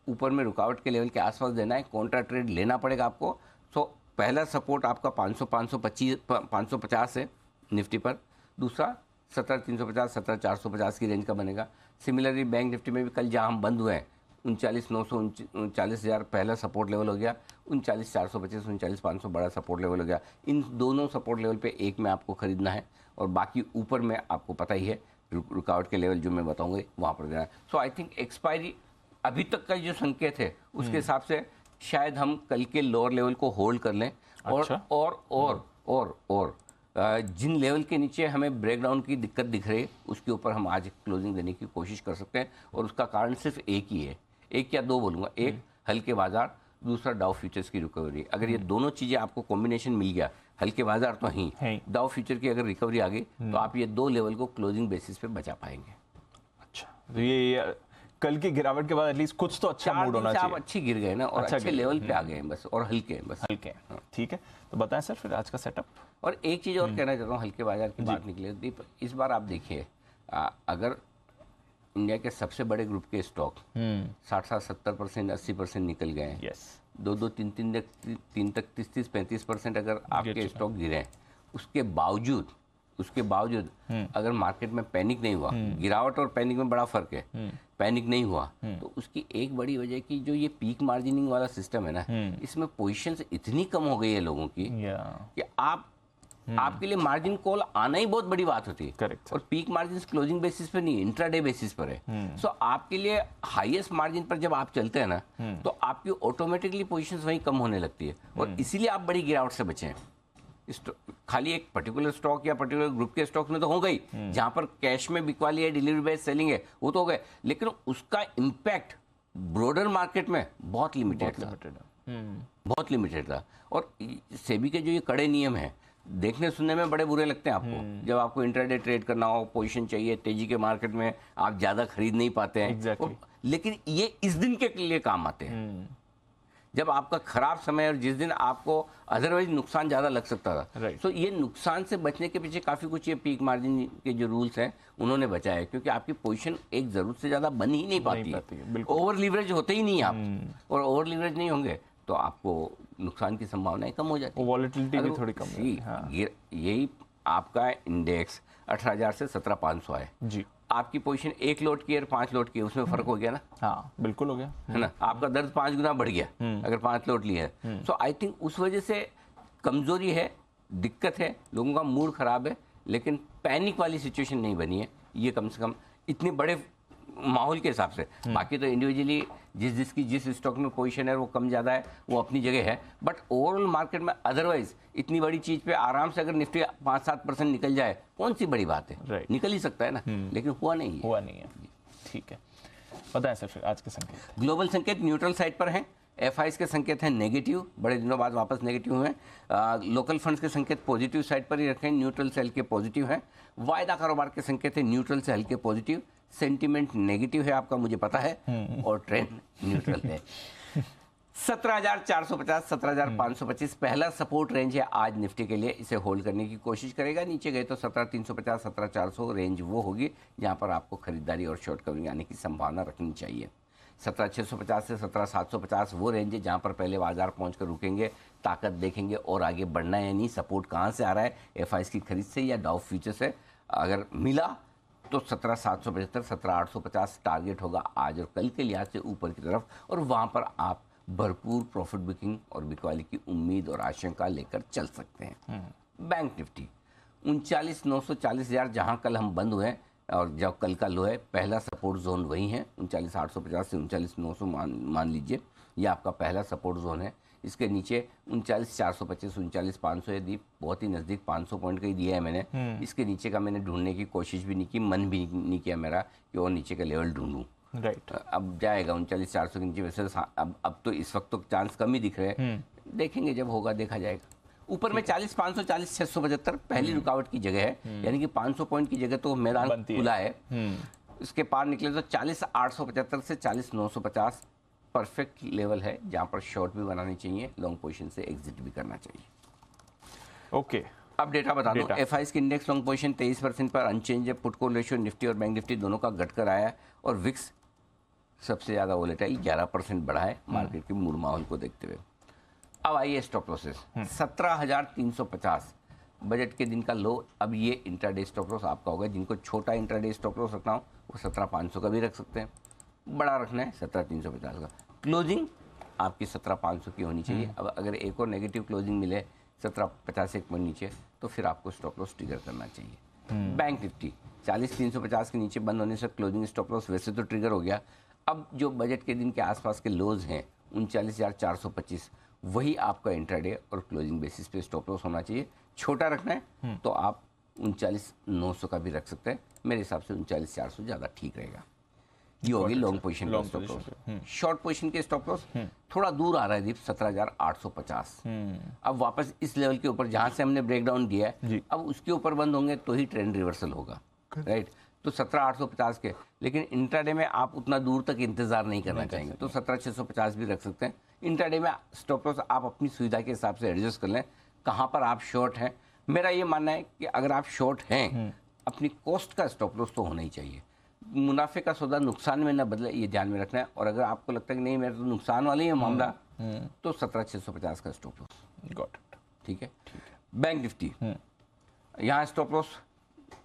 ऊपर में रुकावट के लेवल के आसपास देना है, कॉन्ट्रा ट्रेड लेना पड़ेगा आपको। सो पहला सपोर्ट आपका 550 है निफ्टी पर, दूसरा 17,350 17,450 की रेंज का बनेगा। सिमिलरली बैंक निफ्टी में भी कल जहां हम बंद हुए हैं 39,900 39,000 पहला सपोर्ट लेवल हो गया, 39,425 39,500 बड़ा सपोर्ट लेवल हो गया। इन दोनों सपोर्ट लेवल पे एक में आपको खरीदना है और बाकी ऊपर में आपको पता ही है रुकावट के लेवल जो मैं बताऊंगा वहां पर देना है। सो आई थिंक एक्सपायरी अभी तक का जो संकेत है उसके हिसाब से शायद हम कल के लोअर लेवल को होल्ड कर लें। अच्छा। और जिन लेवल के नीचे हमें ब्रेकडाउन की दिक्कत दिख रही है उसके ऊपर हम आज क्लोजिंग देने की कोशिश कर सकते हैं। और उसका कारण सिर्फ एक ही है, एक या दो बोलूँगा, एक हल्के बाजार, दूसरा डाउ फ्यूचर्स की रिकवरी। अगर ये दोनों चीज़ें आपको कॉम्बिनेशन मिल गया, हल्के बाजार तो ही, डाउ फ्यूचर की अगर रिकवरी आ गई तो आप ये दो लेवल को क्लोजिंग बेसिस पे बचा पाएंगे। अच्छा, तो ये कल की गिरावट के बाद एटलीस्ट कुछ तो अच्छा मूड होना चाहिए। आप अच्छी गिर गए ना और अच्छा अच्छे लेवल पे आ गए हैं बस, और हल्के हैं बस। हल्के हैं, ठीक है। तो बताएं सर फिर आज का सेटअप। और एक चीज़ और कहना चाहता हूँ, हल्के बाजार की बात निकले दीप, इस बार आप देखिए अगर इंडिया के सबसे बड़े ग्रुप के स्टॉक 60-70% 80% निकल गए हैं, यस, 2-2 3 तक 30-35% अगर आपके स्टॉक गिरे, उसके बावजूद अगर मार्केट में पैनिक नहीं हुआ, गिरावट और पैनिक में बड़ा फर्क है, पैनिक नहीं हुआ तो उसकी एक बड़ी वजह की जो ये पीक मार्जिनिंग वाला सिस्टम है ना, इसमें पोजीशंस इतनी कम हो गई है लोगों की कि आपके लिए मार्जिन कॉल आना ही बहुत बड़ी बात होती है। करेक्ट। और पीक मार्जिन क्लोजिंग बेसिस पर नहीं, इंट्राडे बेसिस पर है। सो आपके लिए हाईएस्ट मार्जिन पर जब आप चलते हैं ना तो आपकी ऑटोमेटिकली पोजीशंस वहीं कम होने लगती है और इसीलिए आप बड़ी गिरावट से बचे हैं। खाली एक पर्टिकुलर स्टॉक या पर्टिकुलर ग्रुप के स्टॉक में तो हो गई, जहां पर कैश में बिकवाली है, डिलीवरी बेस्ड सेलिंग है, वो तो हो गए, लेकिन उसका इम्पैक्ट ब्रॉडर मार्केट में बहुत लिमिटेड था। और सेबी के जो ये कड़े नियम हैं, देखने सुनने में बड़े बुरे लगते हैं आपको, जब आपको इंट्राडे ट्रेड करना हो, पोजीशन चाहिए, तेजी के मार्केट में आप ज्यादा खरीद नहीं पाते हैं। Exactly. लेकिन ये इस दिन के लिए काम आते हैं जब आपका खराब समय और जिस दिन आपको अदरवाइज नुकसान ज्यादा लग सकता था। तो ये नुकसान से बचने के पीछे काफी कुछ ये पीक मार्जिन के जो रूल्स हैं उन्होंने बचाया है, क्योंकि आपकी पोजीशन एक जरूरत से ज्यादा बन ही नहीं पाती है। ओवर लीवरेज होते ही नहीं आप, और ओवर लीवरेज नहीं होंगे तो आपको नुकसान की संभावनाएं कम हो जाती है, वॉलेटिलिटी भी थोड़ी कम है। हाँ। यही आपका इंडेक्स 18,000 से 17,500 है जी, आपकी पोजीशन 1 लोट की और 5 लोट की, उसमें फर्क हो गया ना। हाँ बिल्कुल हो गया, है ना, आपका दर्द 5 गुना बढ़ गया अगर 5 लोट लिए है। सो आई थिंक उस वजह से कमजोरी है, दिक्कत है, लोगों का मूड खराब है, लेकिन पैनिक वाली सिचुएशन नहीं बनी है, ये कम से कम इतने बड़े माहौल के हिसाब से। बाकी तो इंडिविजुअली जिसकी जिस स्टॉक में पोजीशन है वो कम ज़्यादा है, वो अपनी जगह है, बट ओवरऑल मार्केट में अदरवाइज इतनी बड़ी चीज़ पे आराम से अगर निफ्टी 5-7% निकल जाए, कौन सी बड़ी बात है, Right. निकल ही सकता है ना, लेकिन हुआ नहीं है। हुआ नहीं है। ठीक है, बताएं सर फिर आज के संकेत। ग्लोबल संकेत न्यूट्रल साइड पर हैं, एफआईज के संकेत हैं नेगेटिव, बड़े दिनों बाद वापस नेगेटिव हुए। लोकल फंड्स के संकेत पॉजिटिव साइड पर ही रखें, न्यूट्रल से हल्के पॉजिटिव हैं। वायदा कारोबार के संकेत हैं न्यूट्रल से हल्के पॉजिटिव, सेंटीमेंट नेगेटिव है आपका, मुझे पता है, और ट्रेंड न्यूट्रल है। 17,450 17,525 पहला सपोर्ट रेंज है आज निफ्टी के लिए, इसे होल्ड करने की कोशिश करेगा। नीचे गए तो 17,350 17,400 रेंज वो होगी जहां पर आपको खरीदारी और शॉर्ट कवरिंग आने की संभावना रखनी चाहिए। 17,650 से 17,750 वो रेंज है जहां पर पहले बाजार पहुंचकर रुकेंगे, ताकत देखेंगे और आगे बढ़ना है या नहीं, सपोर्ट कहां से आ रहा है, एफआईज की खरीद से या डाउ फ्यूचर से। अगर मिला तो 17,775 17,850 टारगेट होगा आज और कल के लिहाज से ऊपर की तरफ, और वहां पर आप भरपूर प्रॉफिट बुकिंग और बिकवाली की उम्मीद और आशंका लेकर चल सकते हैं। बैंक निफ्टी 39,940,000 जहां कल हम बंद हुए और जब कल का लो है, पहला सपोर्ट जोन वही है 39,850 से 39,900 मान लीजिए, ये आपका पहला सपोर्ट जोन है। इसके नीचे 39,425 39,500 है, दीप बहुत ही नज़दीक 500 पॉइंट का ही दिया है मैंने। इसके नीचे का मैंने ढूंढने की कोशिश भी नहीं की, मन भी नहीं किया मेरा कि और नीचे का लेवल ढूंढूं। राइट, अब जाएगा 39,400 के नीचे, वैसे अब तो इस वक्त तो चांस कम ही दिख रहे हैं, देखेंगे जब होगा देखा जाएगा। ऊपर में 40,500 40,675 पहली रुकावट की जगह है, यानी कि 500 पॉइंट की जगह तो मैदान खुला है। इसके पार निकले तो 40,875 से 40,950 परफेक्ट लेवल है जहां पर शॉर्ट भी बनानी चाहिए, लॉन्ग पोजीशन से एग्जिट भी करना चाहिए। ओके, अब डेटा बता दूं, एफआईज की इंडेक्स लॉन्ग पोजीशन 23% पर अनचेंज है। पुट कॉल रेशियो निफ्टी और बैंक निफ्टी दोनों का घटकर आया है, और विक्स सबसे ज्यादा वोलेटाइल 11% बढ़ा है मार्केट के मूड माहौल को देखते हुए। अब आइए स्टॉप लॉसेस, 17,350 बजट के दिन का लो। अब ये इंट्राडे स्टॉप लॉस आपका होगा, जिनको छोटा इंट्राडे स्टॉप लॉस रखना हो वो 17,500 का भी रख सकते हैं, बड़ा रखना है 17,350 का। क्लोजिंग आपकी 17,500 की होनी चाहिए। अब अगर एक और नेगेटिव क्लोजिंग मिले 17,50 एक पॉइंट नीचे, तो फिर आपको स्टॉप लॉस ट्रिगर करना चाहिए। बैंक निफ्टी 40,350 के नीचे बंद होने से क्लोजिंग स्टॉप लॉस वैसे तो ट्रिगर हो गया। अब जो बजट के दिन के आसपास के लोज हैं 39,425, वही आपका इंट्राडे और क्लोजिंग बेसिस पे स्टॉप लॉस होना चाहिए। छोटा रखना है तो आप 39,900 का भी रख सकते हैं, मेरे हिसाब से 39,400 ज़्यादा ठीक रहेगा। ये होगी लॉन्ग पोजीशन का स्टॉप लॉस। शॉर्ट पोजीशन के स्टॉप लॉस थोड़ा दूर आ रहा है दीप, 17,850। अब वापस इस लेवल के ऊपर जहां से हमने ब्रेकडाउन दिया है, अब उसके ऊपर बंद होंगे तो ही ट्रेंड रिवर्सल होगा, राइट। तो 17,850 के, लेकिन इंट्राडे में आप उतना दूर तक इंतजार नहीं करना चाहेंगे तो 17,650 भी रख सकते हैं। इंट्राडे में स्टॉप लॉस आप अपनी सुविधा के हिसाब से एडजस्ट कर लें, कहाँ पर आप शॉर्ट हैं। मेरा ये मानना है कि अगर आप शॉर्ट हैं, अपनी कॉस्ट का स्टॉप लॉस तो होना ही चाहिए। मुनाफे का सौदा नुकसान में न बदले, ये ध्यान में रखना है। और अगर आपको लगता है कि नहीं मेरा तो नुकसान वाला ही है मामला, तो 17,650 का स्टॉप लॉस। गॉट इट, ठीक है। बैंक निफ्टी यहाँ स्टॉप लॉस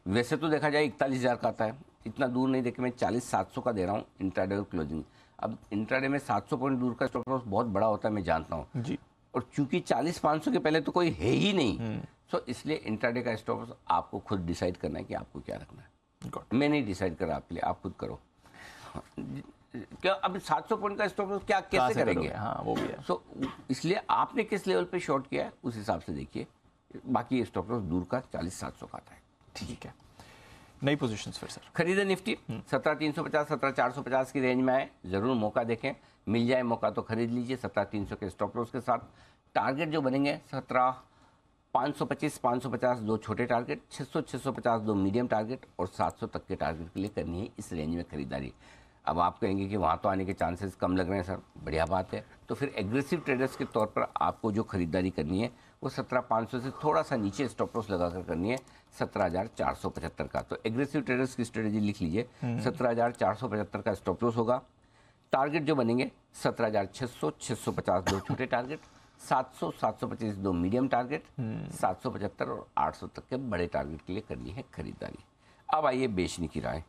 वैसे तो देखा जाए 41,000 का आता है, इतना दूर नहीं देखे मैं 40,700 का दे रहा हूँ इंट्राडे और क्लोजिंग। अब इंट्राडे में 700 पॉइंट दूर का स्टॉप लॉस बहुत बड़ा होता है, मैं जानता हूँ जी, और चूंकि 40,500 के पहले तो कोई है ही नहीं, तो इसलिए इंट्राडे का स्टॉप लॉस आपको खुद डिसाइड करना है कि आपको क्या रखना है। मैं नहीं डिसाइड करा आपके लिए, आप खुद करो। क्या अब 700 पॉइंट का स्टॉप लॉस क्या कैसे करेंगे? हाँ वो भी है। सो इसलिए आपने किस लेवल पे शॉर्ट किया है उस हिसाब से देखिए। बाकी स्टॉप लॉस दूर का 40,700 का आता है। ठीक है, नई पोजीशंस फिर सर। खरीदे निफ्टी 17,350 17,450 की रेंज में आए, जरूर मौका देखें, मिल जाए मौका तो खरीद लीजिए 17,300 के स्टॉप लॉस के साथ। टारगेट जो बनेंगे 17,525 550 दो छोटे टारगेट, 600 650 दो मीडियम टारगेट, और 700 तक के टारगेट के लिए करनी है इस रेंज में खरीदारी। अब आप कहेंगे कि वहाँ तो आने के चांसेस कम लग रहे हैं सर, बढ़िया बात है। तो फिर एग्रेसिव ट्रेडर्स के तौर पर आपको जो खरीदारी करनी है वो 17,500 से थोड़ा सा नीचे स्टॉप लॉस लगाकर करनी है 17,475 का। तो एग्रेसिव ट्रेडर्स की स्ट्रेटेजी लिख लीजिए, 17,475 का स्टॉप लॉस होगा। टारगेट जो बनेंगे 17,600 650 दो छोटे टारगेट, 700 725 दो मीडियम टारगेट, 775 और 800 तक के बड़े टारगेट के लिए करनी है खरीदारी। अब आइए बेचने की राय।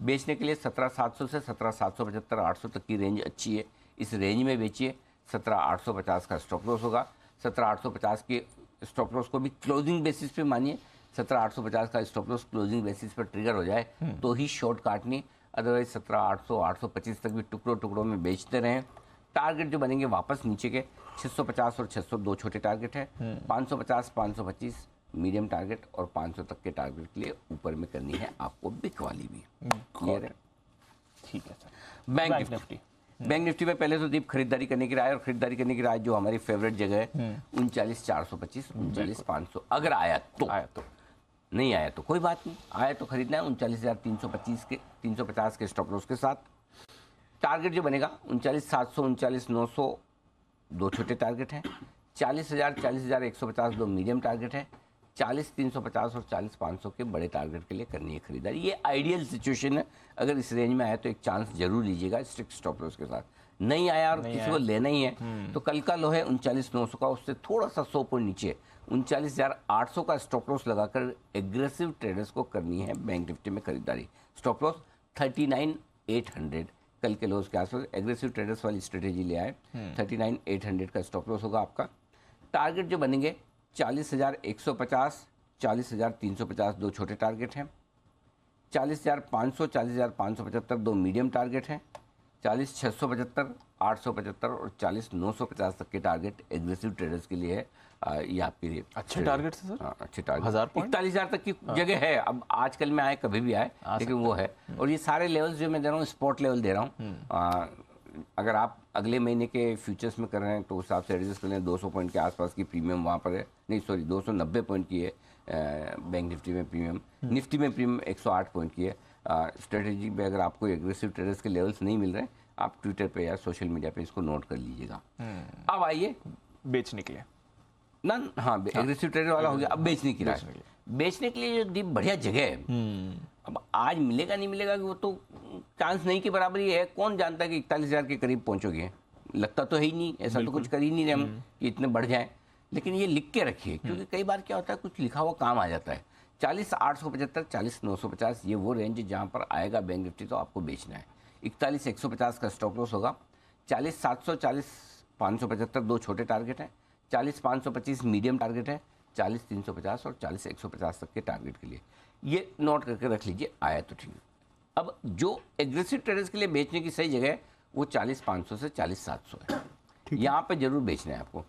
बेचने के लिए 17,700 से 17,775 800 तक की रेंज अच्छी है, इस रेंज में बेचिए। 17,850 का स्टॉप लॉस होगा। 17,850 के स्टॉप लॉस को भी क्लोजिंग बेसिस पे मानिए, 17,850 का स्टॉप लॉस क्लोजिंग बेसिस पर ट्रिगर हो जाए तो ही शॉर्ट काटनी, अदरवाइज 17,800 825 तक भी टुकड़ों टुकड़ों में बेचते रहें। टारगेट जो बनेंगे वापस नीचे के 650 और 602 छोटे टारगेट है, 550 525 मीडियम टारगेट और 500 तक के टारगेट के लिए ऊपर में करनी है आपको बिक वाली भी। क्लियर है? ठीक है sir. Bank Nifty, bank Nifty में पहले तो दीप खरीदारी करने की राय, और खरीदारी करने की राय जो हमारी फेवरेट जगह है 39,425 39,500, अगर आया तो नहीं आया तो कोई बात नहीं, आया तो खरीदना है 39,325 के 350 के स्टॉप लॉस के साथ। टारगेट जो बनेगा 39,700 39,900 दो छोटे टारगेट हैं, 40,000 40,150 दो मीडियम टारगेट है, 40,350 और 40,500 के बड़े टारगेट के लिए करनी है खरीदारी। ये आइडियल सिचुएशन है, अगर इस रेंज में आया तो एक चांस जरूर लीजिएगा स्ट्रिक्ट स्टॉप लॉस के साथ। नहीं आया और किसी को लेना ही है तो कल का लो है 39,900 का, उससे थोड़ा सा 100 पॉइंट नीचे 39,800 का स्टॉप लॉस लगाकर एग्रेसिव ट्रेडर्स को करनी है बैंक निफ्टी में खरीदारी। स्टॉप लॉस 39,800 कल के लोस के आसपास एग्रेसिव ट्रेडर्स वाली स्ट्रेटेजी ले आए। 39,800 का स्टॉप लॉस होगा आपका। टारगेट जो बनेंगे 40,150 40,350 दो छोटे टारगेट हैं, 40,500 40,575 दो मीडियम टारगेट हैं, 40,675 875 और 40,950 तक के टारगेट एग्रेसिव ट्रेडर्स के लिए है। ये आपके लिए अच्छे टारगेट है सर। हाँ, अच्छे टारगेट 1000 पॉइंट 41,000 तक की जगह है। अब आजकल में आए कभी भी आए, लेकिन वो है। और ये सारे लेवल्स जो मैं दे रहा हूँ स्पॉट लेवल दे रहा हूँ। अगर आप अगले महीने के फ्यूचर्स में कर रहे हैं तो उस हिसाब से एडजस्ट कर लें। 200 पॉइंट के आसपास की प्रीमियम वहाँ पर है, नहीं सॉरी 290 पॉइंट की है बैंक निफ्टी में प्रीमियम। निफ्टी में प्रीमियम 108 पॉइंट की है। स्ट्रेटेजी में अगर आपको एग्रेसिव ट्रेडर्स के लेवल्स नहीं मिल रहे हैं, आप ट्विटर पे या सोशल मीडिया पे इसको नोट कर लीजिएगा। अब आइए बेचने के लिए ना, हाँ एग्रेसिव ट्रेडर वाला हो गया। अब बेचने की राय, बेचने के लिए जो दीप बढ़िया जगह है। अब आज मिलेगा नहीं मिलेगा वो तो चांस नहीं के बराबर ही है। कौन जानता है कि 41,000 के करीब पहुंचोगे, लगता तो है ही नहीं, ऐसा तो कुछ कर ही नहीं रहे हम कि इतने बढ़ जाएं। लेकिन ये लिख के रखिए, क्योंकि कई बार क्या होता है कुछ लिखा हुआ काम आ जाता है। 40,875 40,950 ये वो रेंज जहाँ पर आएगा बैंक निफ्टी तो आपको बेचना है। 41,150 का स्टॉप लॉस होगा। 40,700 40,575 दो छोटे टारगेट हैं, 40,525 मीडियम टारगेट है, 40,350 और 40,150 तक के टारगेट के लिए ये नोट करके रख लीजिए। आया तो ठीक है। अब जो एग्रेसिव ट्रेडर्स के लिए बेचने की सही जगह है वो 40,500 से 40,700 है। यहाँ पे जरूर बेचना है आपको।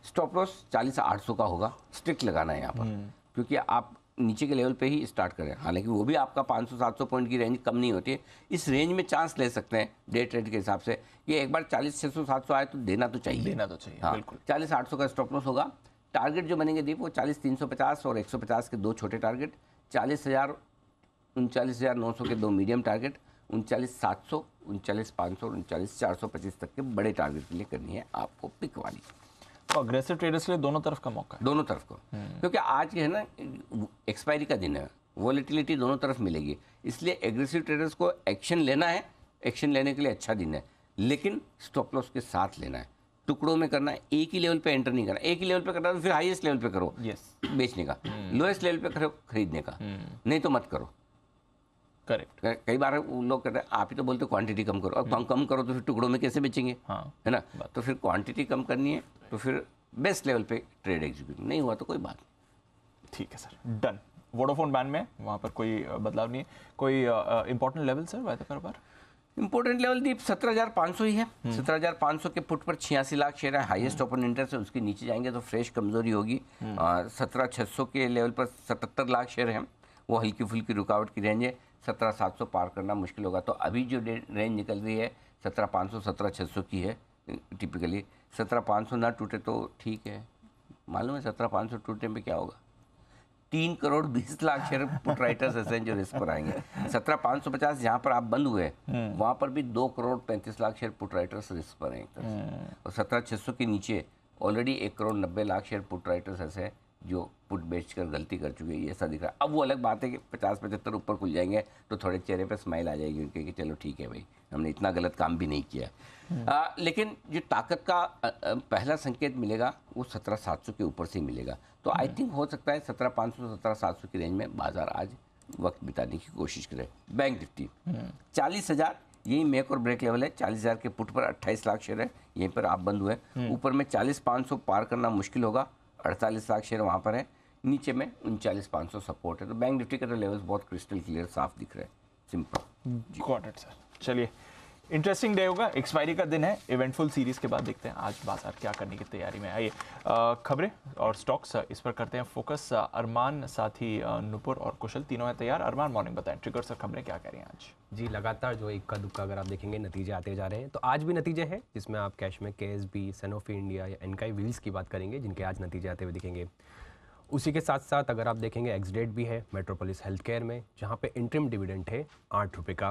स्टॉप लॉस 40,800 का होगा, स्ट्रिक्ट लगाना है यहाँ पर, क्योंकि आप नीचे के लेवल पे ही स्टार्ट करें। हालांकि वो भी आपका 500-700 पॉइंट की रेंज कम नहीं होती है। इस रेंज में चांस ले सकते हैं डे ट्रेड के हिसाब से। ये एक बार 40,600-700 आए तो देना तो चाहिए, हाँ। बिल्कुल 40,800 का स्टॉप लॉस होगा। टारगेट जो बनेंगे दीप वो 40,350 और 150 के दो छोटे टारगेट, 40,000 39,900 के दो मीडियम टारगेट, 39,700 39,500 और 39,425 तक के बड़े टारगेट के लिए करनी है आपको पिक वाली। तो अग्रेसिव ट्रेडर्स के लिए दोनों तरफ का मौका है। दोनों तरफ को, क्योंकि आज है ना एक्सपायरी का दिन है, वॉलेटिलिटी दोनों तरफ मिलेगी, इसलिए एग्रेसिव ट्रेडर्स को एक्शन लेना है। एक्शन लेने के लिए अच्छा दिन है, लेकिन स्टॉप लॉस के साथ लेना है। टुकड़ों में करना है, एक ही लेवल पे एंटर नहीं करना। एक ही लेवल पे करना तो फिर हाईएस्ट लेवल पे करो बेचने का, लोएस्ट लेवल पे करो खरीदने का, नहीं तो मत करो। करेक्ट। कई बार लोग कहते हैं आप ही तो बोलते हो क्वांटिटी कम करो, और कम करो तो फिर टुकड़ों में कैसे बेचेंगे, है ना। तो फिर क्वांटिटी कम करनी है तो फिर बेस्ट लेवल पे ट्रेड एग्जीक्यूट, नहीं हुआ तो कोई बात नहीं। ठीक है सर, डन। वोडाफोन बैंड में वहाँ पर कोई बदलाव नहीं है। कोई इंपॉर्टेंट लेवल सर वायदा कर बार? इंपॉर्टेंट लेवल दीप 17,500 ही है। 17,500 के पुट पर 86 लाख शेयर है, हाईएस्ट ओपन इंटरेस्ट है। उसके नीचे जाएंगे तो फ्रेश कमजोरी होगी। 17,600 के लेवल पर 77 लाख शेयर हैं, वो हल्की फुल्की रुकावट की रेंज है। 17,700 पार करना मुश्किल होगा। तो अभी जो रेंज निकल रही है 17,500 17,600 की है टिपिकली। 17,500 ना टूटे तो ठीक है। मालूम है 17,500 टूटने पे क्या होगा? 3 crore 20 lakh share put writers ऐसे जो रिस्क पर आएंगे। 17,550 जहाँ पर आप बंद हुए वहाँ पर भी 2 crore 35 lakh share put writers risk पर आएंगे। और 17,600 के नीचे already 1 crore 90 lakh share put writers ऐसे हैं जो पुट बेचकर गलती कर चुके हैं, ये ऐसा दिख रहा है। अब वो अलग बात है कि 50-75 ऊपर खुल जाएंगे तो थोड़े चेहरे पे स्माइल आ जाएगी उनके कि चलो ठीक है भाई, हमने इतना गलत काम भी नहीं किया। लेकिन जो ताकत का पहला संकेत मिलेगा वो 17,700 के ऊपर से ही मिलेगा। तो आई थिंक हो सकता है 17,500 17,700 की रेंज में बाजार आज वक्त बिताने की कोशिश करे। बैंक निफ्टी 40,000 यही मेक और ब्रेक लेवल है। 40,000 के पुट पर 28 लाख शेयर है, यहीं पर आप बंद हुए। ऊपर में 40,500 पार करना मुश्किल होगा, 48 लाख शेयर वहाँ पर है। नीचे में 39,500 सपोर्ट है। तो बैंक निफ्टी का तो लेवल्स बहुत क्रिस्टल क्लियर साफ दिख रहे हैं, सिंपल। Got it sir. चलिए, इंटरेस्टिंग डे होगा, एक्सपायरी का दिन है, इवेंटफुल सीरीज के बाद देखते हैं आज बाजार क्या करने की तैयारी में। आइए खबरें और स्टॉक्स इस पर करते हैं फोकस। अरमान, साथ ही नुपुर और कुशल तीनों हैं तैयार। अरमान, मॉर्निंग बताएं, ट्रिगर सर खबरें क्या कह रही हैं आज? जी, लगातार जो इक्का दुक्का अगर आप देखेंगे नतीजे आते जा रहे हैं, तो आज भी नतीजे हैं जिसमें आप कैश में KSB, सनोफी इंडिया या एनकाई व्हील्स की बात करेंगे, जिनके आज नतीजे आते हुए दिखेंगे। उसी के साथ साथ अगर आप देखेंगे एक्स डेट भी है मेट्रोपोलिस हेल्थ केयर में, जहाँ पे इंटरिम डिविडेंड है 8 रुपये का।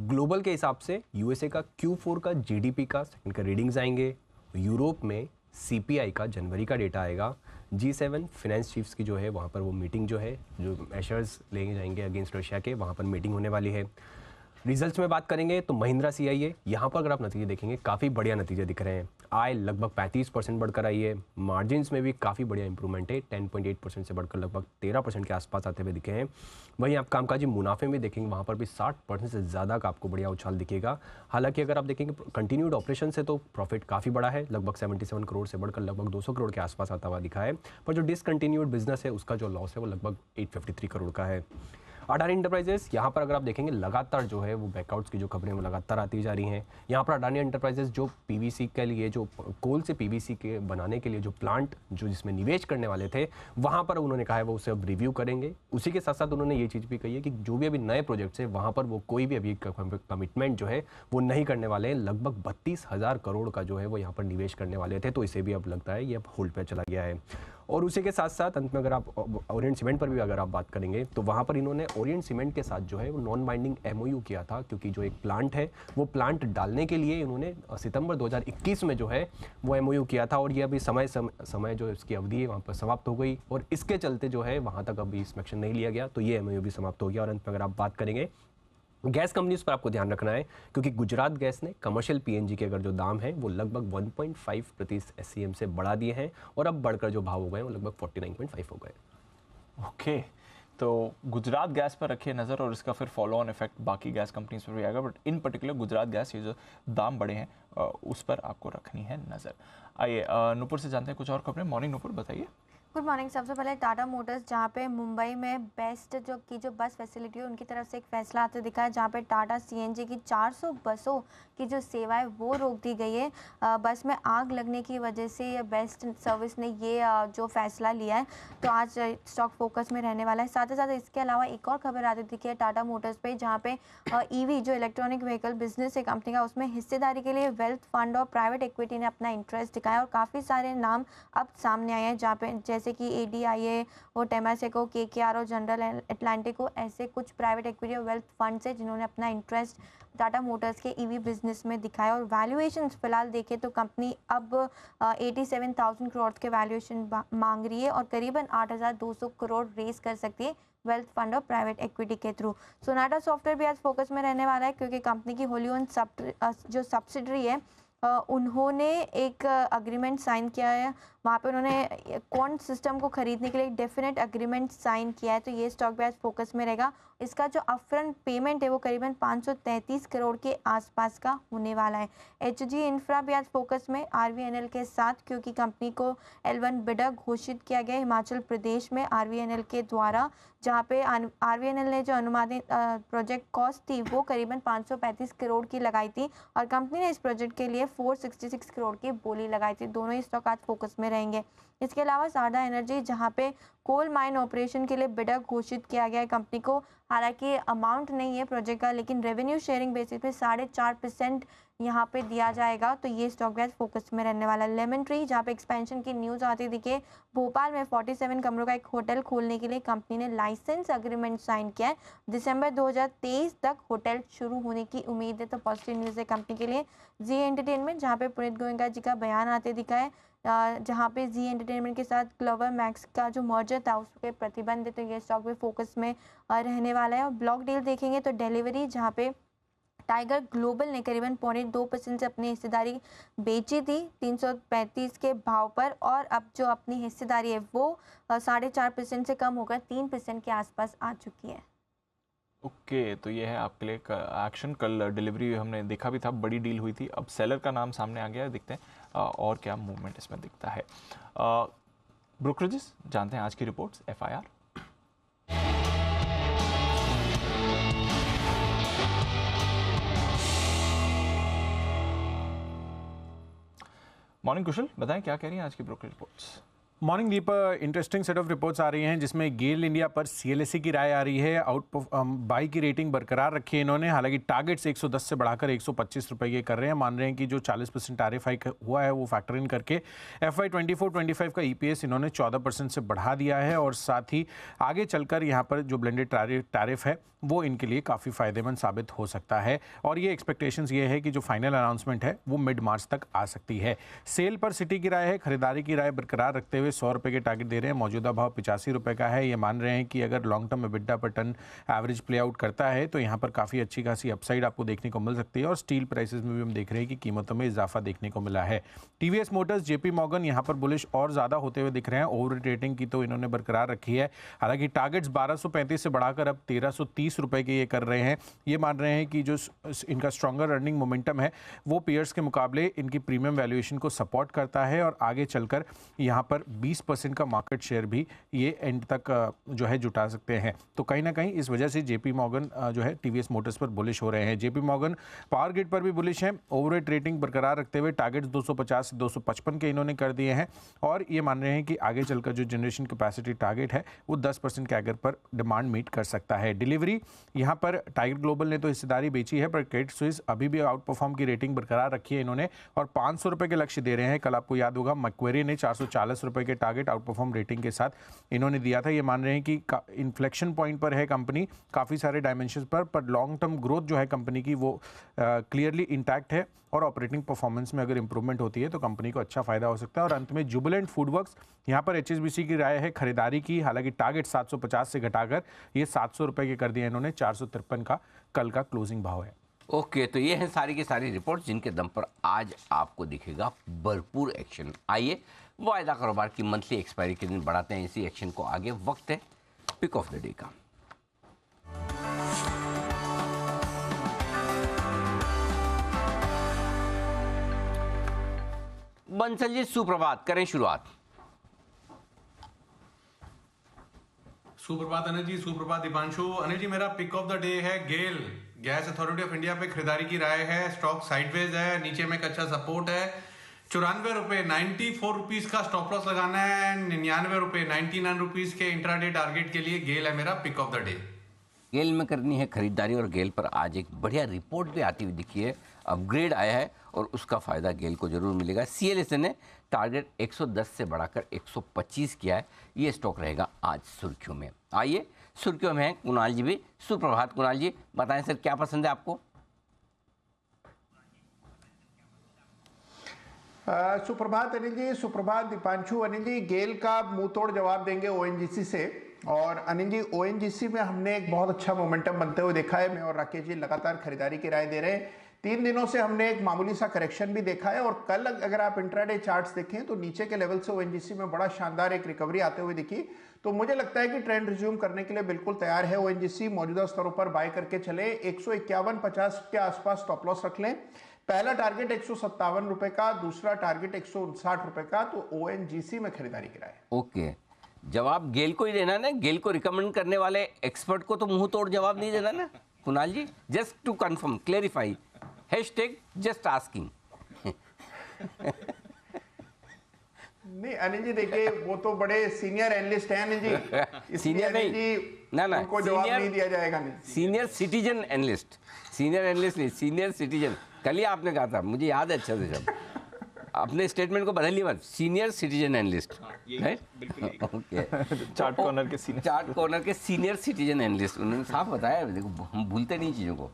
ग्लोबल के हिसाब से USA का Q4 का GDP का सेकंड का रीडिंग्स आएंगे। यूरोप में CPI का जनवरी का डेटा आएगा। G7 फाइनेंस चीफ्स की जो है वहाँ पर वो मीटिंग जो है, जो मेशर्स लेके जाएंगे अगेंस्ट रशिया के, वहाँ पर मीटिंग होने वाली है। रिजल्ट्स में बात करेंगे तो महिंद्रा CIA, यहाँ पर अगर आप नतीजे देखेंगे काफ़ी बढ़िया नतीजे दिख रहे हैं। आय लगभग 35% बढ़कर आई है। मार्जिन्स में भी काफ़ी बढ़िया इंप्रूवमेंट है, 10.8% से बढ़कर लगभग 13% के आसपास आते हुए दिखे हैं। वहीं आप कामकाजी मुनाफे में देखेंगे, वहाँ पर भी 60% से ज़्यादा का आपको बढ़िया उछाल दिखेगा। हालांकि अगर आप देखेंगे कंटिन्यूड ऑपरेशन से तो प्रॉफिट काफ़ी बड़ा है, लगभग 77 करोड़ से बढ़कर लगभग 200 करोड़ के आसपास आता हुआ दिखा है। पर जो डिसकंटिन्यूड बिजनेस है उसका जो लॉस है वो लगभग 853 करोड़ का है। अडानी इंटरप्राइजेस, यहाँ पर अगर आप देखेंगे लगातार जो है वो बैकआउट्स की जो खबरें वो लगातार आती जा रही हैं। यहाँ पर अडानी इंटरप्राइजेस जो PVC के लिए, जो कोल से PVC के बनाने के लिए जो प्लांट जो जिसमें निवेश करने वाले थे, वहाँ पर उन्होंने कहा है वो उसे अब रिव्यू करेंगे। उसी के साथ साथ उन्होंने ये चीज़ भी कही है कि जो भी अभी नए प्रोजेक्ट्स है वहाँ पर वो कोई भी अभी कमिटमेंट जो है वो नहीं करने वाले हैं। लगभग 32,000 करोड़ का जो है वो यहाँ पर निवेश करने वाले थे, तो इसे भी अब लगता है ये अब होल्ड पर चला गया है। और उसी के साथ साथ अंत में अगर आप ओरिएंट सीमेंट पर भी अगर आप बात करेंगे तो वहाँ पर इन्होंने ओरिएंट सीमेंट के साथ जो है वो नॉन बाइंडिंग MOU किया था, क्योंकि जो एक प्लांट है वो प्लांट डालने के लिए इन्होंने सितंबर 2021 में जो है वो MOU किया था, और ये अभी समय जो इसकी अवधि है वहाँ पर समाप्त हो गई, और इसके चलते जो है वहाँ तक अभी इंस्पेक्शन नहीं लिया गया, तो ये MOU भी समाप्त हो गया। और अंत में अगर आप बात करेंगे गैस कंपनीज पर आपको ध्यान रखना है, क्योंकि गुजरात गैस ने कमर्शियल PNG के अगर जो दाम है वो लगभग 1.5 प्रति SCM से बढ़ा दिए हैं, और अब बढ़कर जो भाव हो गए वो लगभग 49.5 हो गए। ओके, तो गुजरात गैस पर रखिए नज़र, और इसका फिर फॉलो ऑन इफेक्ट बाकी गैस कंपनीज पर भी आएगा, but in particular Gujarat gas ये जो दाम बढ़े हैं उस पर आपको रखनी है नज़र। आइए नुपुर से जानते हैं कुछ और खबरें। मॉर्निंग नुपुर, बताइए। Good morning. सबसे पहले टाटा मोटर्स, जहाँ पे मुंबई में बेस्ट जो बस फैसिलिटी है उनकी तरफ से एक फैसला आते दिखा है, जहाँ पे टाटा CNG की 400 बसों की जो सेवा है वो रोक दी गई है। बस में आग लगने की वजह से ये बेस्ट सर्विस ने ये जो फैसला लिया है, तो आज स्टॉक फोकस में रहने वाला है। साथ ही साथ इसके अलावा एक और खबर आती दिखी है टाटा मोटर्स पे, जहाँ पे EV जो इलेक्ट्रॉनिक व्हीकल बिजनेस है कंपनी का, उसमें हिस्सेदारी के लिए वेल्थ फंड और प्राइवेट इक्विटी ने अपना इंटरेस्ट दिखाया, और काफ़ी सारे नाम अब सामने आए हैं, जहाँ पे जैसे कि ADIA और टेमासेको, KKR और जनरल एटलांटिको, ऐसे कुछ प्राइवेट इक्विटी और वेल्थ फंड्स है जिन्होंने अपना इंटरेस्ट टाटा मोटर्स के EV बिजनेस में दिखाया। और वैल्यूएशन फिलहाल देखें तो कंपनी अब 87,000 करोड़ के वैल्यूएशन मांग रही है, और करीबन 8,200 करोड़ रेस कर सकती है वेल्थ फंड और प्राइवेट इक्विटी के थ्रू। सोनाटा सॉफ्टवेयर भी आज फोकस में रहने वाला है, क्योंकि कंपनी की होली ओन जो सब्सिडरी है उन्होंने एक अग्रीमेंट साइन किया है, वहाँ पे उन्होंने कौन सिस्टम को खरीदने के लिए डेफिनेट अग्रीमेंट साइन किया है, तो ये स्टॉक भी आज फोकस में रहेगा। इसका जो अपफ्रंट पेमेंट है वो करीबन 533 करोड़ के आसपास का होने वाला है। HG इंफ्रा भी आज फोकस में RVNL के साथ, क्योंकि कंपनी को L1 बिडर घोषित किया गया हिमाचल प्रदेश में RVNL के द्वारा, जहाँ पे RVNL ने जो अनुमानित प्रोजेक्ट कॉस्ट थी वो करीबन 535 करोड़ की लगाई थी, और कंपनी ने इस प्रोजेक्ट के लिए 466 करोड़ की बोली लगाई थी। दोनों ही स्टॉक आज फोकस में रहेंगे। इसके अलावा सारदा एनर्जी, जहाँ पे कोल माइन ऑपरेशन के लिए बिडर घोषित किया गया है कंपनी को, हालांकि अमाउंट नहीं है प्रोजेक्ट का, लेकिन रेवेन्यू शेयरिंग बेसिस पे 4.5% यहाँ पे दिया जाएगा, तो ये स्टॉक भी आज फोकस में रहने वाला है। लेमन ट्री, जहाँ पे एक्सपेंशन की न्यूज़ आती दिखे, भोपाल में 47 कमरों का एक होटल खोलने के लिए कंपनी ने लाइसेंस अग्रीमेंट साइन किया है। दिसंबर 2023 तक होटल शुरू होने की उम्मीद है, तो पॉजिटिव न्यूज़ है कंपनी के लिए। जी एंटरटेनमेंट, जहाँ पे पुनीत गोयनका जी का बयान आते दिखा है, जहाँ पे जी एंटरटेनमेंट के साथ क्लोवर मैक्स का जो मर्जर था उस पर प्रतिबंध है, तो ये स्टॉक भी फोकस में रहने वाला है। और ब्लॉक डील देखेंगे तो डिलीवरी, जहाँ पे टाइगर ग्लोबल ने करीबन 0.2% से अपनी हिस्सेदारी बेची थी 335 के भाव पर, और अब जो अपनी हिस्सेदारी है वो 4.5% से कम होकर 3% के आसपास आ चुकी है। ओके, तो ये है आपके लिए एक्शन। कल डिलीवरी हमने देखा भी था, बड़ी डील हुई थी, अब सेलर का नाम सामने आ गया है, देखते हैं और क्या मूवमेंट इसमें दिखता है। ब्रोकरेजेस जानते हैं आज की रिपोर्ट्स FIR। मॉर्निंग कुशल, बताएं क्या कह रही हैं आज की brokerage reports. Morning Deep, interesting set of reports आ रही हैं जिसमें गेल इंडिया पर CLSE की राय आ रही है। बाई की रेटिंग बरकरार रखी है इन्होंने, हालांकि टारगेट्स 110 से बढ़ाकर 125 रुपए के कर रहे हैं। मान रहे हैं कि जो 40% टैरिफ हाइक हुआ है वो फैक्टर इन करके FY 24-25 का EPS इन्होंने 14% से बढ़ा दिया है, और साथ ही आगे चलकर यहाँ पर जो ब्लेंडेड टैरिफ है वो इनके लिए काफ़ी फायदेमंद साबित हो सकता है। और ये एक्सपेक्टेशंस ये है कि जो फाइनल अनाउंसमेंट है वो मिड मार्च तक आ सकती है। सेल पर सिटी की राय है, खरीदारी की राय बरकरार रखते हुए 100 रुपये के टारगेट दे रहे हैं। मौजूदा भाव 85 रुपये का है। ये मान रहे हैं कि अगर लॉन्ग टर्म EBITDA पर टन एवरेज प्ले आउट करता है तो यहाँ पर काफ़ी अच्छी खासी अपसाइड आपको देखने को मिल सकती है। और स्टील प्राइसेस में भी हम देख रहे हैं कि कीमतों में इजाफा देखने को मिला है। TVS मोटर्स, JP मॉर्गन यहाँ पर बुलिश और ज़्यादा होते हुए दिख रहे हैं। ओवर रेटिंग की तो इन्होंने बरकरार रखी है, हालांकि टारगेट्स 1235 से बढ़ाकर अब 1330 रुपये के ये कर रहे हैं। ये मान रहे हैं कि जो इनका स्ट्रॉन्गर अर्निंग मोमेंटम है वो पीयर्स के मुकाबले इनकी प्रीमियम वैल्यूएशन को सपोर्ट करता है, और आगे चलकर यहाँ पर 20% का मार्केट शेयर भी ये एंड तक जो है जुटा सकते हैं। तो कहीं ना कहीं इस वजह से JP मॉर्गन जो है TVS मोटर्स पर बुलिश हो रहे हैं। JP मॉर्गन पावर ग्रिड पर भी बुलिश है, ओवरवेट रेटिंग बरकरार रखते हुए टारगेट्स 250 से 255 के इन्होंने कर दिए हैं, और ये मान रहे हैं कि आगे चलकर जो जनरेशन कैपेसिटी टारगेट है वो 10% कैगर पर डिमांड मीट कर सकता है। डिलीवरी यहाँ पर टाइगर ग्लोबल ने तो हिस्सेदारी बेची है, पर क्रेडिट स्विस अभी भी आउट परफॉर्म की रेटिंग बरकरार रखी है इन्होंने, और 500 रुपए के लक्ष्य दे रहे हैं। कल आपको याद होगा मैक्वेरी ने 440 रुपए के टारगेट आउट परफॉर्म रेटिंग के साथ इन्होंने दिया था। ये मान रहे हैं कि इन्फ्लेक्शन पॉइंट पर है कंपनी काफ़ी सारे डायमेंशन पर लॉन्ग टर्म ग्रोथ जो है कंपनी की वो क्लियरली इंटैक्ट है, और ऑपरेटिंग परफॉर्मेंस में अगर इंप्रूवमेंट होती है तो कंपनी को अच्छा फायदा हो सकता है। और अंत में जुबिलेंट फूडवर्क्स, यहाँ पर HSBC की राय है खरीदारी की, हालांकि टारगेट 750 से घटाकर ये 700 रुपए के कर दिया इन्होंने। 453 का कल का क्लोजिंग भाव है। ओके, तो ये है सारी की सारी रिपोर्ट जिनके दम पर आज आपको दिखेगा भरपूर एक्शन। आइए वायदा कारोबार की मंथली एक्सपायरी के दिन बढ़ाते हैं इसी एक्शन को आगे। वक्त है पिक ऑफ द डे का। बंसल जी सुप्रभात, करें शुरुआत। सुप्रभात अनिल जी, सुप्रभात दीपांशु। अनिल जी, मेरा पिक ऑफ द डे है गेल। गैस अथॉरिटी ऑफ इंडिया पे खरीदारी की राय है। स्टॉक साइडवेज है, नीचे में एक अच्छा सपोर्ट है। 94 रुपए, 94 रुपीज का स्टॉप लॉस लगाना है। 99 रुपए, 99 रुपीज के इंट्राडे टारगेट के लिए गेल है मेरा पिक ऑफ द डे। गेल में करनी है खरीदारी, और गेल पर आज एक बढ़िया रिपोर्ट भी आती हुई दिखी है। अपग्रेड आया है और उसका फायदा गेल को जरूर मिलेगा। CLSE ने टारगेट 110 से बढ़ाकर 125 किया है। ये स्टॉक रहेगा आज सुर्खियों में। आइए सुर्खियों में है कुणाल जी भी। सुप्रभात कुणाल जी, बताएं सर क्या पसंद है आपको? सुप्रभात अनिल जी, सुप्रभात दीपांशु। अनिल जी, गेल का मुंह तोड़ जवाब देंगे ONGC से। और अनिल जी, ONGC में हमने एक बहुत अच्छा मोमेंटम बनते हुए देखा है। मैं और राकेश जी लगातार खरीदारी की राय दे रहे हैं। 3 दिनों से हमने एक मामूली सा करेक्शन भी देखा है, और कल अगर आप इंट्राडे चार्ट्स देखें तो नीचे के लेवल से ONGC में बड़ा शानदार एक रिकवरी आते हुए दिखी। तो मुझे लगता है कि ट्रेंड रिज्यूम करने के लिए बिल्कुल तैयार है ONGC। मौजूदा स्तरों पर बाय करके चले। 151.50 के आसपास स्टॉप लॉस रख लें। पहला टारगेट 157 रुपए का, दूसरा टारगेट 159 रुपए का। तो ONGC में खरीदारी की राय। ओके, जवाब गेल को ही देना ना। गेल को रिकमेंड करने वाले एक्सपर्ट को तो मुंह तोड़ जवाब नहीं देना ना Kunal ji. Just to confirm, clarify, #just asking. नहीं अनिल जी, देखिए वो तो बड़े सीनियर एनालिस्ट हैं अनिल जी। सीनियर नहीं जी, ना, उनको जवाब नहीं दिया जाएगा। नहीं, senior citizen analyst, senior analyst नहीं, सीनियर सिटीजन। कल ही आपने कहा था, मुझे याद है अच्छे से। जब अपने स्टेटमेंट को बदलिए मत, senior citizen analyst, right? Okay, chart corner के सीनियर सिटीजन एनालिस्ट उन्होंने साफ बताया। देखो हम भूलते नहीं चीज़ों को।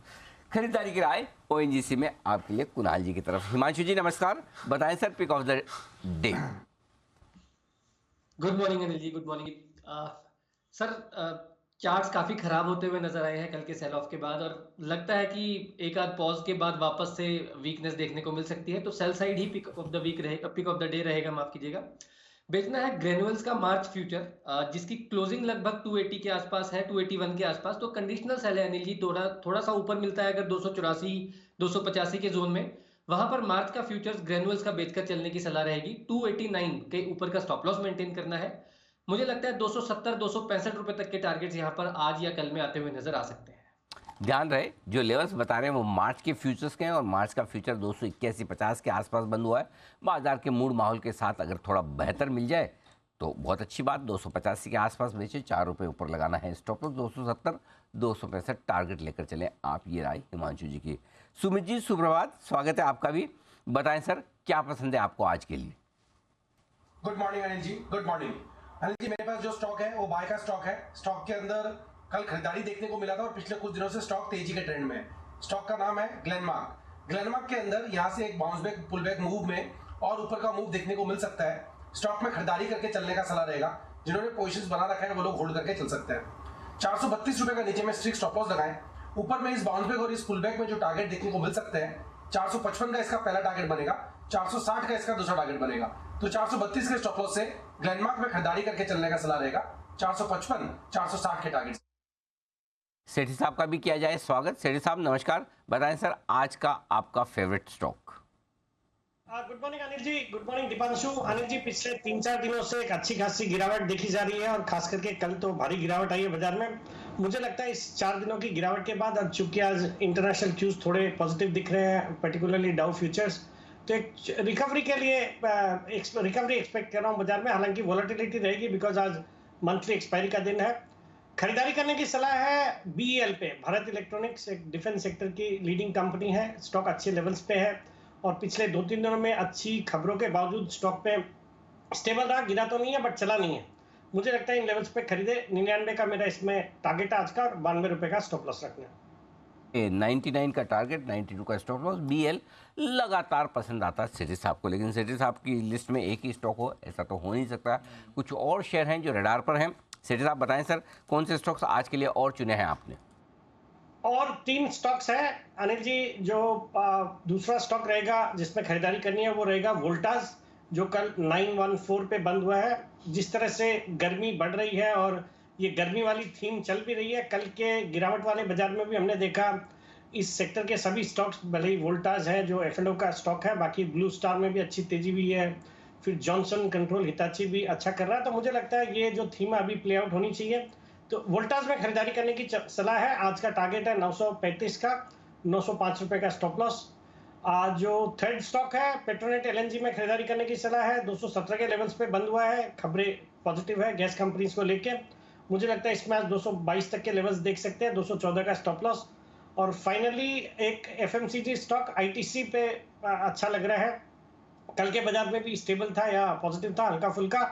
खरीदारी की राय ONGC में आपके लिए कुणाल जी की तरफ। हिमांशु जी नमस्कार, बताएं sir pick of the day. Good morning Anil ji, good morning sir. Charts काफी खराब होते हुए नजर आए हैं कल के सेल ऑफ के बाद, और लगता है कि एक आध पॉज के बाद वापस से वीकनेस देखने को मिल सकती है। तो सेल साइड ही पिक ऑफ द वीक रहेगा, पिक ऑफ द डे रहेगा, माफ कीजिएगा। बेचना है ग्रेनुअल्स का मार्च फ्यूचर, जिसकी क्लोजिंग लगभग 280 के आसपास है, 281 के आसपास। तो कंडीशनल सेल है अनिल जी। थोड़ा सा ऊपर मिलता है अगर 284 285 के जोन में, वहां पर मार्च का फ्यूचर्स ग्रेनुअल्स का बेचकर चलने की सलाह रहेगी। 289 के ऊपर का स्टॉप लॉस मेंटेन करना है। मुझे लगता है 270 265 रुपए तक के टारगेट्स यहां पर आज या कल में आते हुए नजर आ सकते हैं। ध्यान रहे जो लेवल्स बता रहे हैं वो मार्च के फ्यूचर्स के हैं और मार्च का फ्यूचर 281-50 के आसपास बंद हुआ है। बाजार के मूड माहौल के साथ अगर थोड़ा बेहतर मिल जाए तो बहुत अच्छी बात, 285 के आसपास बेचे, 4 रुपये ऊपर लगाना है स्टॉप लॉस, 270 265 टारगेट लेकर चले आप। ये राय हिमांशु जी की। सुमित जी सुप्रभात, स्वागत है आपका भी। बताएं सर क्या पसंद है आपको आज के लिए? Good morning Anil ji, good morning Anil जी। मेरे पास जो स्टॉक है वो बाय का स्टॉक है। स्टॉक के अंदर कल खरीदारी देखने को मिला था और पिछले कुछ दिनों से स्टॉक तेजी के ट्रेंड में है। स्टॉक का नाम है ग्लेनमार्क। ग्लेनमार्क के अंदर यहाँ से एक bounce back pull back move में और ऊपर का मूव देखने को मिल सकता है। स्टॉक में खरीदारी करके चलने का सलाह रहेगा। जिन्होंने पोजीशंस बना रखा है वो लोग होल्ड करके चल सकते हैं। 432 रुपए का नीचे में स्ट्रिक्ट स्टॉप लॉस लगाएं। ऊपर में इस बाउंस बैक और इस पुल बैक में जो टारगेट देखने को मिल सकते हैं, 455 का इसका पहला टारगेट बनेगा, 460 का इसका दूसरा टारगेट बनेगा। तो 432 के स्टॉप लॉस से ग्लेनमार्क में खरीदारी करके चलने का सलाह रहेगा। 455 460 के टारगेट। सेठी साहब का भी किया जाए स्वागत। सेठी साहब नमस्कार, बताएं सर आज का आपका favourite stock. Good morning Anil ji, good morning Deepanshu. Anil ji पिछले 3-4 दिनों से एक अच्छी खासी गिरावट देखी जा रही है और खास करके कल तो भारी गिरावट आई है बाजार में। मुझे लगता है इस 4 दिनों की गिरावट के बाद, चूंकि आज इंटरनेशनल क्यूज थोड़े पॉजिटिव दिख रहे हैं, पर्टिकुलरली डाउ फ्यूचर्स, तो एक रिकवरी के लिए रिकवरी एक्सपेक्ट कर रहा हूँ बाजार में। हालांकि वॉलेटिलिटी रहेगी बिकॉज आज मंथली एक्सपायरी का दिन है। खरीदारी करने की सलाह है BEL पे। भारत इलेक्ट्रॉनिक्स एक डिफेंस सेक्टर की लीडिंग कंपनी है। स्टॉक अच्छे लेवल्स पे है और पिछले 2-3 दिनों में अच्छी खबरों के बावजूद स्टॉक पे स्टेबल रहा, गिरा तो नहीं है बट चला नहीं है। मुझे लगता है इन लेवल्स पे खरीदे। 99 का मेरा इसमें टारगेट आज का और 92 रुपए का स्टॉप लॉस रखना है। 99 का टारगेट, 92 का स्टॉप लॉस। BL लगातार पसंद आता है सेठी साहब को, लेकिन सेठी साहब की लिस्ट में एक ही स्टॉक हो ऐसा तो हो नहीं सकता। कुछ और शेयर हैं जो रडार पर हैं। सेठी साहब बताएं सर कौन से स्टॉक्स आज के लिए और चुने हैं आपने? और 3 स्टॉक्स हैं अनिल जी। जो दूसरा स्टॉक रहेगा जिसमें खरीदारी करनी है वो रहेगा वोल्टास, जो कल 914 पे बंद हुआ है। जिस तरह से गर्मी बढ़ रही है और ये गर्मी वाली थीम चल भी रही है, कल के गिरावट वाले बाजार में भी हमने देखा इस सेक्टर के सभी स्टॉक्स, भले ही वोल्टास है जो F&O का स्टॉक है, बाकी ब्लू स्टार में भी अच्छी तेजी हुई है, फिर जॉनसन कंट्रोल हिताची भी अच्छा कर रहा है। तो मुझे लगता है ये जो थीम अभी प्ले आउट होनी चाहिए। तो वोल्टास में खरीदारी करने की सलाह है। आज का टारगेट है 935 का, 905 रुपए का स्टॉप लॉस। जो थर्ड स्टॉक है पेट्रोनेट LNG में खरीदारी करने की सलाह है। 217 के लेवल्स पे बंद हुआ है, खबरें पॉजिटिव है गैस कंपनीज को लेके। मुझे लगता है इसमें आज 222 तक के लेवल्स देख सकते हैं, 214 का स्टॉप लॉस। और फाइनली एक FMCG स्टॉक ITC पे अच्छा लग रहा है। कल के बाजार में भी स्टेबल था या पॉजिटिव था, हल्का फुल्का।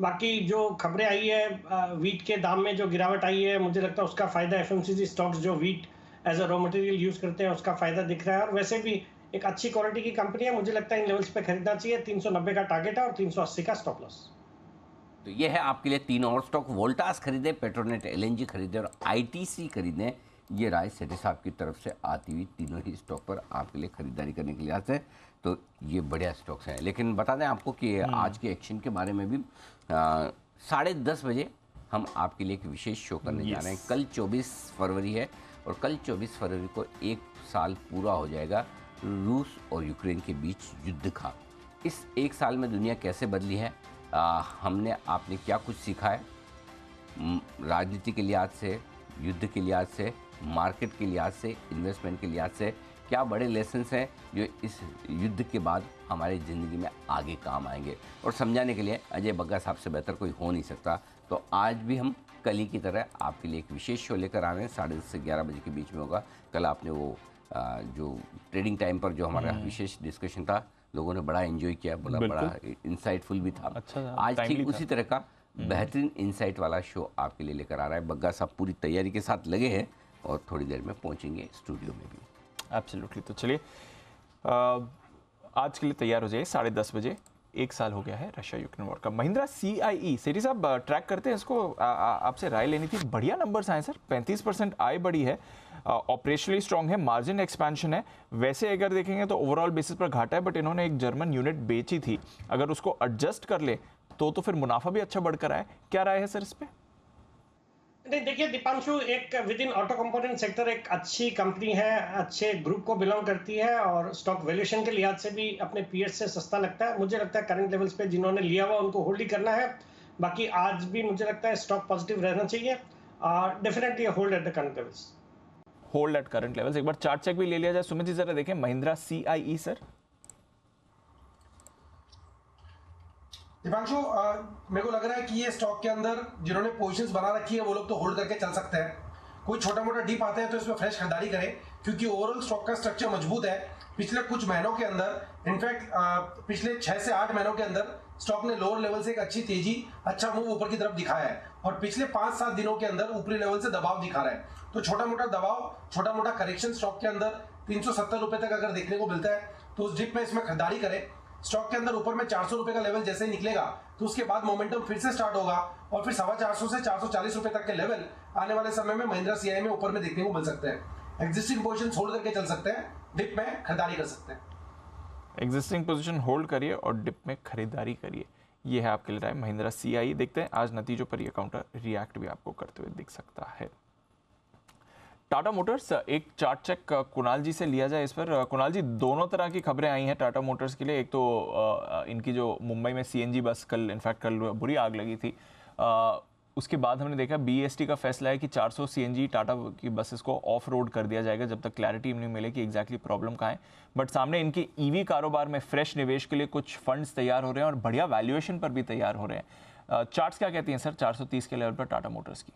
बाकी जो खबरें आई है वीट के दाम में जो गिरावट आई है, मुझे लगता है उसका फायदा FMCG स्टॉक्स जो wheat as a raw material use करते हैं उसका फायदा दिख रहा है। और वैसे भी एक अच्छी क्वालिटी की कंपनी है, मुझे लगता है इन लेवल्स पे खरीदना चाहिए। 390 का टारगेट है और 380 का स्टॉप लॉस। तो ये है आपके लिए 3 और स्टॉक। वोल्टास खरीदे, पेट्रोनेट LNG खरीदे और ITC खरीदें। ये राय सेठी साहब की तरफ से आती हुई तीनों ही स्टॉक पर आपके लिए खरीदारी करने के लिए आते हैं। तो ये बढ़िया स्टॉक्स हैं। लेकिन बता दें आपको कि आज के एक्शन के बारे में भी 10:30 बजे हम आपके लिए एक विशेष शो करने जा रहे हैं। कल 24 फरवरी है और कल 24 फरवरी को 1 साल पूरा हो जाएगा रूस और यूक्रेन के बीच युद्ध का। इस 1 साल में दुनिया कैसे बदली है, हमने आपने क्या कुछ सीखा है, राजनीति के लिहाज से, युद्ध के लिहाज से, मार्केट के लिहाज से, इन्वेस्टमेंट के लिहाज से क्या बड़े लेसन्स हैं जो इस युद्ध के बाद हमारी ज़िंदगी में आगे काम आएंगे। और समझाने के लिए अजय बग्गा साहब से बेहतर कोई हो नहीं सकता। तो आज भी हम कल ही की तरह आपके लिए एक विशेष शो लेकर आ रहे हैं। 10:30 से 11 बजे के बीच में होगा। कल आपने वो जो ट्रेडिंग टाइम पर जो हमारा विशेष डिस्कशन था, लोगों ने बड़ा एंजॉय किया, बड़ा इंसाइटफुल भी था। आज ठीक उसी तरह का बेहतरीन इंसाइट वाला शो आपके लिए लेकर आ रहा है। बग्गा साहब पूरी तैयारी के साथ लगे हैं और थोड़ी देर में पहुंचेंगे स्टूडियो में भी। एब्सोल्युटली। तो चलिए आज के लिए तैयार हो जाइए। 10:30 बजे 1 साल हो गया है रशिया यूक्रेन वॉर का। महिंद्रा CIE सेठी साहब ट्रैक करते हैं इसको, आपसे राय लेनी थी। बढ़िया नंबर्स आए सर, 35% आय बढ़ी है, ऑपरेशनली स्ट्रॉन्ग है, मार्जिन एक्सपेंशन है। वैसे अगर देखेंगे तो ओवरऑल बेसिस पर घाटा है, बट इन्होंने एक जर्मन यूनिट बेची थी, अगर उसको एडजस्ट कर ले तो फिर मुनाफा भी अच्छा बढ़कर आए। क्या राय है सर इस पे? नहीं, देखिए दीपांशु, एक with in auto component sector एक अच्छी कंपनी है, अच्छे ग्रुप को बिलोंग करती है और स्टॉक वैल्यूएशन के लिहाज से भी अपने पीएस से सस्ता लगता है। मुझे लगता है करंट लेवल्स पे जिन्होंने लिया हुआ उनको होल्ड ही करना है। बाकी आज भी मुझे लगता है स्टॉक पॉजिटिव रहना चाहिए, definitely hold at the current levels. Hold at current levels. एक बार चार्ट चेक भी ले लिया जाए सुमित जी, जरा देखें महिंद्रा CIE सर। दीपांशु, मेरे को लग रहा है कि ये स्टॉक के अंदर जिन्होंने पोजीशंस बना रखी है वो लोग तो होल्ड करके चल सकते हैं। कोई छोटा मोटा डीप आता है तो इसमें फ्रेश खरीदारी करें, क्योंकि ओवरऑल स्टॉक का स्ट्रक्चर मजबूत है। पिछले कुछ महीनों के अंदर, इनफैक्ट पिछले 6 से 8 महीनों के अंदर स्टॉक ने लोअर लेवल से एक अच्छी तेजी, अच्छा मूव ऊपर की तरफ दिखाया है और पिछले 5-7 दिनों के अंदर ऊपरी लेवल से दबाव दिखा रहा है। तो छोटा मोटा दबाव, छोटा मोटा करेक्शन स्टॉक के अंदर 370 रुपए तक अगर देखने को मिलता है तो उस डिप में इसमें खरीदारी करें। स्टॉक के अंदर ऊपर में 400 रुपए का लेवल जैसे ही निकलेगा तो उसके बाद मोमेंटम फिर से स्टार्ट होगा और फिर 450 से 440 रुपए तक के लेवल आने वाले समय में महिंद्रा CIE में ऊपर में देखने को मिल सकते हैं। एग्जिस्टिंग पोजीशन होल्ड करके चल सकते हैं, डिप में खरीदारी कर सकते हैं। एग्जिस्टिंग पोजीशन होल्ड करिए और डिप में खरीदारी करिए, ये है आपके लिए राय महिंद्रा CIE। देखते हैं आज नतीजों पर यह काउंटर रिएक्ट भी आपको करते हुए दिख सकता है। टाटा मोटर्स, एक चार्ट चेक कुणाल जी से लिया जाए इस पर। कुणाल जी, दोनों तरह की खबरें आई हैं टाटा मोटर्स के लिए। एक तो इनकी जो मुंबई में CNG बस कल, इनफैक्ट कल बुरी आग लगी थी, उसके बाद हमने देखा BEST का फैसला है कि 400 CNG टाटा की बसेस को ऑफ रोड कर दिया जाएगा जब तक क्लैरिटी नहीं मिले कि एग्जैक्टली प्रॉब्लम कहाँ है। बट सामने इनकी EV कारोबार में फ्रेश निवेश के लिए कुछ फंड्स तैयार हो रहे हैं और बढ़िया वैल्यूएशन पर भी तैयार हो रहे हैं। चार्ट्स क्या कहती हैं सर 430 के लेवल पर टाटा मोटर्स की?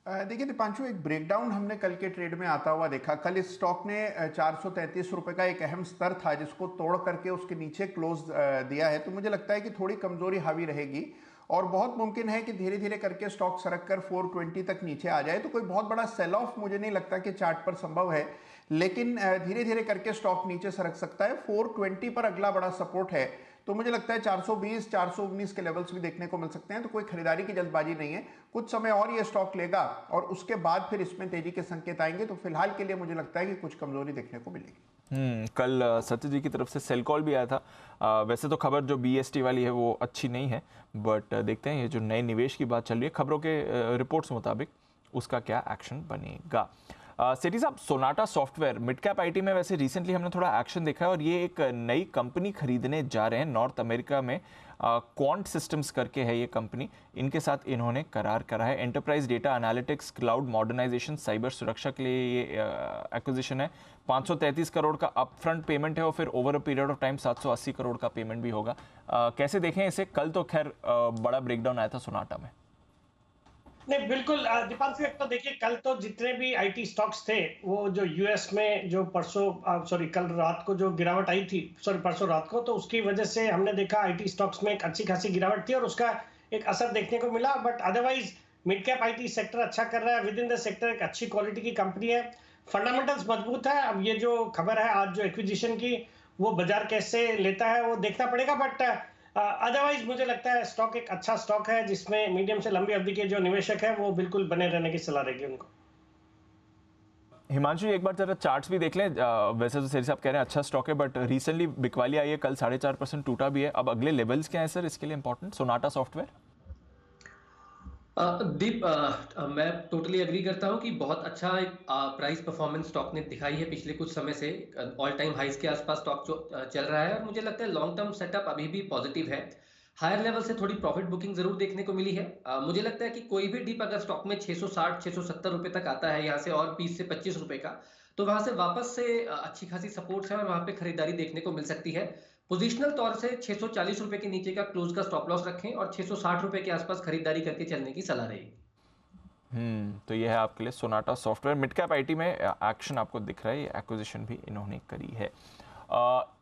देखिए दीपांशु, एक ब्रेकडाउन हमने कल के ट्रेड में आता हुआ देखा। कल इस स्टॉक ने 433 रुपए का एक अहम स्तर था जिसको तोड़ करके उसके नीचे क्लोज दिया है। तो मुझे लगता है कि थोड़ी कमजोरी हावी रहेगी और बहुत मुमकिन है कि धीरे धीरे करके स्टॉक सरक कर 420 तक नीचे आ जाए। तो कोई बहुत बड़ा सेल ऑफ मुझे नहीं लगता कि चार्ट पर संभव है, लेकिन धीरे धीरे करके स्टॉक नीचे सरक सकता है। 420 पर अगला बड़ा सपोर्ट है, तो मुझे लगता है 420, 419 के लेवल्स भी देखने को मिल सकते हैं। तो कोई खरीदारी की जल्दबाजी नहीं है, कुछ समय और ये स्टॉक लेगा और उसके बाद फिर इसमें तेजी के संकेत आएंगे। तो फिलहाल के लिए मुझे लगता है कि कुछ कमजोरी देखने को मिलेगी। कल सत्य जी की तरफ से सेल कॉल भी आया था। वैसे तो खबर जो BEST वाली है वो अच्छी नहीं है, बट देखते हैं ये जो नए निवेश की बात चल रही है खबरों के रिपोर्ट्स मुताबिक उसका क्या एक्शन बनेगा। सेठी साहब, Sonata software mid cap IT में वैसे रिसेंटली हमने थोड़ा एक्शन देखा है और ये एक नई कंपनी खरीदने जा रहे हैं नॉर्थ अमेरिका में। क्वांट सिस्टम्स करके है ये कंपनी, इनके साथ इन्होंने करार करा है। Enterprise data analytics, cloud modernisation, cyber सुरक्षा के लिए ये एक्विजिशन है। 533 करोड़ का अपफ्रंट पेमेंट है और फिर over a period of time 780 crore का पेमेंट भी होगा। कैसे देखें इसे? कल तो खैर बड़ा ब्रेकडाउन आया था सोनाटा में। नहीं, बिल्कुल दीपांशु, एक तो देखिए कल तो जितने भी IT स्टॉक्स थे वो जो US में जो कल रात को जो गिरावट आई थी, परसों रात को, तो उसकी वजह से हमने देखा IT स्टॉक्स में एक अच्छी खासी गिरावट थी और उसका एक असर देखने को मिला। But otherwise mid cap IT sector अच्छा कर रहा है, विद इन द सेक्टर एक अच्छी क्वालिटी की कंपनी है, फंडामेंटल्स मजबूत है। अब ये जो खबर है आज जो एक्विजिशन की, वो बाजार कैसे लेता है वो देखना पड़ेगा। बट अदरवाइज मुझे लगता है स्टॉक एक अच्छा स्टॉक है जिसमें मीडियम से लंबी अवधि के जो निवेशक है वो बिल्कुल बने रहने की सलाह रहेगी उनको। हिमांशु, एक बार जरा चार्ट्स भी देख लें। वैसे तो सेठी साहब कह रहे हैं अच्छा स्टॉक है, बट रिसेंटली बिकवाली आई है, कल 4.5% टूटा भी है। अब अगले लेवल्स क्या है सर इसके लिए इंपॉर्टेंट सोनाटा सॉफ्टवेयर? दीप, मैं टोटली एग्री करता हूं कि बहुत अच्छा एक प्राइस परफॉर्मेंस स्टॉक ने दिखाई है पिछले कुछ समय से। ऑल टाइम हाइस के आसपास स्टॉक चल रहा है और मुझे लगता है लॉन्ग टर्म सेटअप अभी भी पॉजिटिव है। हायर लेवल से थोड़ी प्रॉफिट बुकिंग जरूर देखने को मिली है। मुझे लगता है कि कोई भी डिप अगर स्टॉक में 660-670 रुपए तक आता है यहाँ से और 20 से 25 रुपए का, तो वहां से वापस से अच्छी खासी सपोर्ट है और वहां पे खरीदारी देखने को मिल सकती है। पोजिशनल तौर से 640 रुपए के नीचे का क्लोज का स्टॉप लॉस रखें और 660 रुपए के आसपास खरीदारी करके चलने की सलाह रहेगी। तो ये है आपके लिए Sonata software. Mid cap IT में एक्शन आपको दिख रहा है, ये एक्विजिशन भी इन्होंने करी है।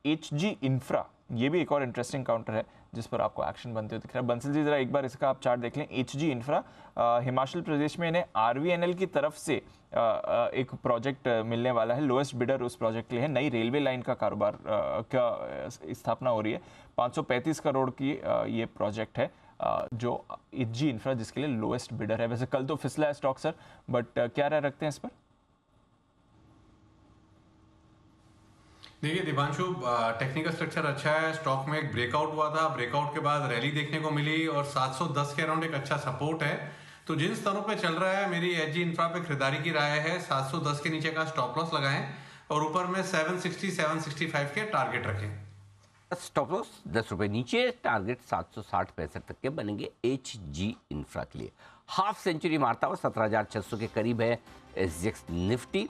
HG इंफ्रा, ये भी एक और इंटरेस्टिंग काउंटर है जिस पर आपको एक्शन बनते हुए दिख रहा है। बंसल जी, जरा एक बार इसका आप चार्ट देख लें। HG इंफ्रा, हिमाचल प्रदेश में इन्हें RVNL की तरफ से एक प्रोजेक्ट मिलने वाला है। लोएस्ट बिडर उस प्रोजेक्ट के लिए है। नई रेलवे लाइन का कारोबार का स्थापना हो रही है। 535 करोड़ की ये प्रोजेक्ट है जो HG इंफ्रा जिसके लिए लोएस्ट बिडर है। वैसे कल तो फिसला है स्टॉक सर, बट क्या राय रखते हैं इस पर? देखिए दीपांशु, टेक्निकल स्ट्रक्चर अच्छा है, स्टॉक में एक ब्रेकआउट हुआ था, ब्रेकआउट के बाद रैली देखने को मिली और 710 के अराउंड एक अच्छा सपोर्ट है। तो जिन स्तरों पे चल रहा है, मेरी एचजी इंफ्रा पे खरीदारी की राय है। 710 के नीचे का स्टॉप लॉस लगाएं और ऊपर में 760 765 के टारगेट रखें। स्टॉप लॉस 10 रुपए नीचे, टारगेट 760-65 तक के बनेंगे एचजी इंफ्रा के लिए। हाफ सेंचुरी मारता हुआ 17,600 के करीब है एसजीएक्स निफ्टी।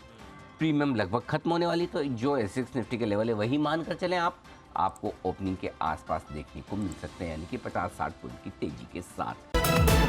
प्रीमियम लगभग खत्म होने वाली, तो जो एसजीएक्स निफ्टी के लेवल है वही मानकर चलें आप। आपको ओपनिंग के आसपास देखने को मिल सकते हैं, यानी कि 50-60 पॉइंट की तेजी के साथ।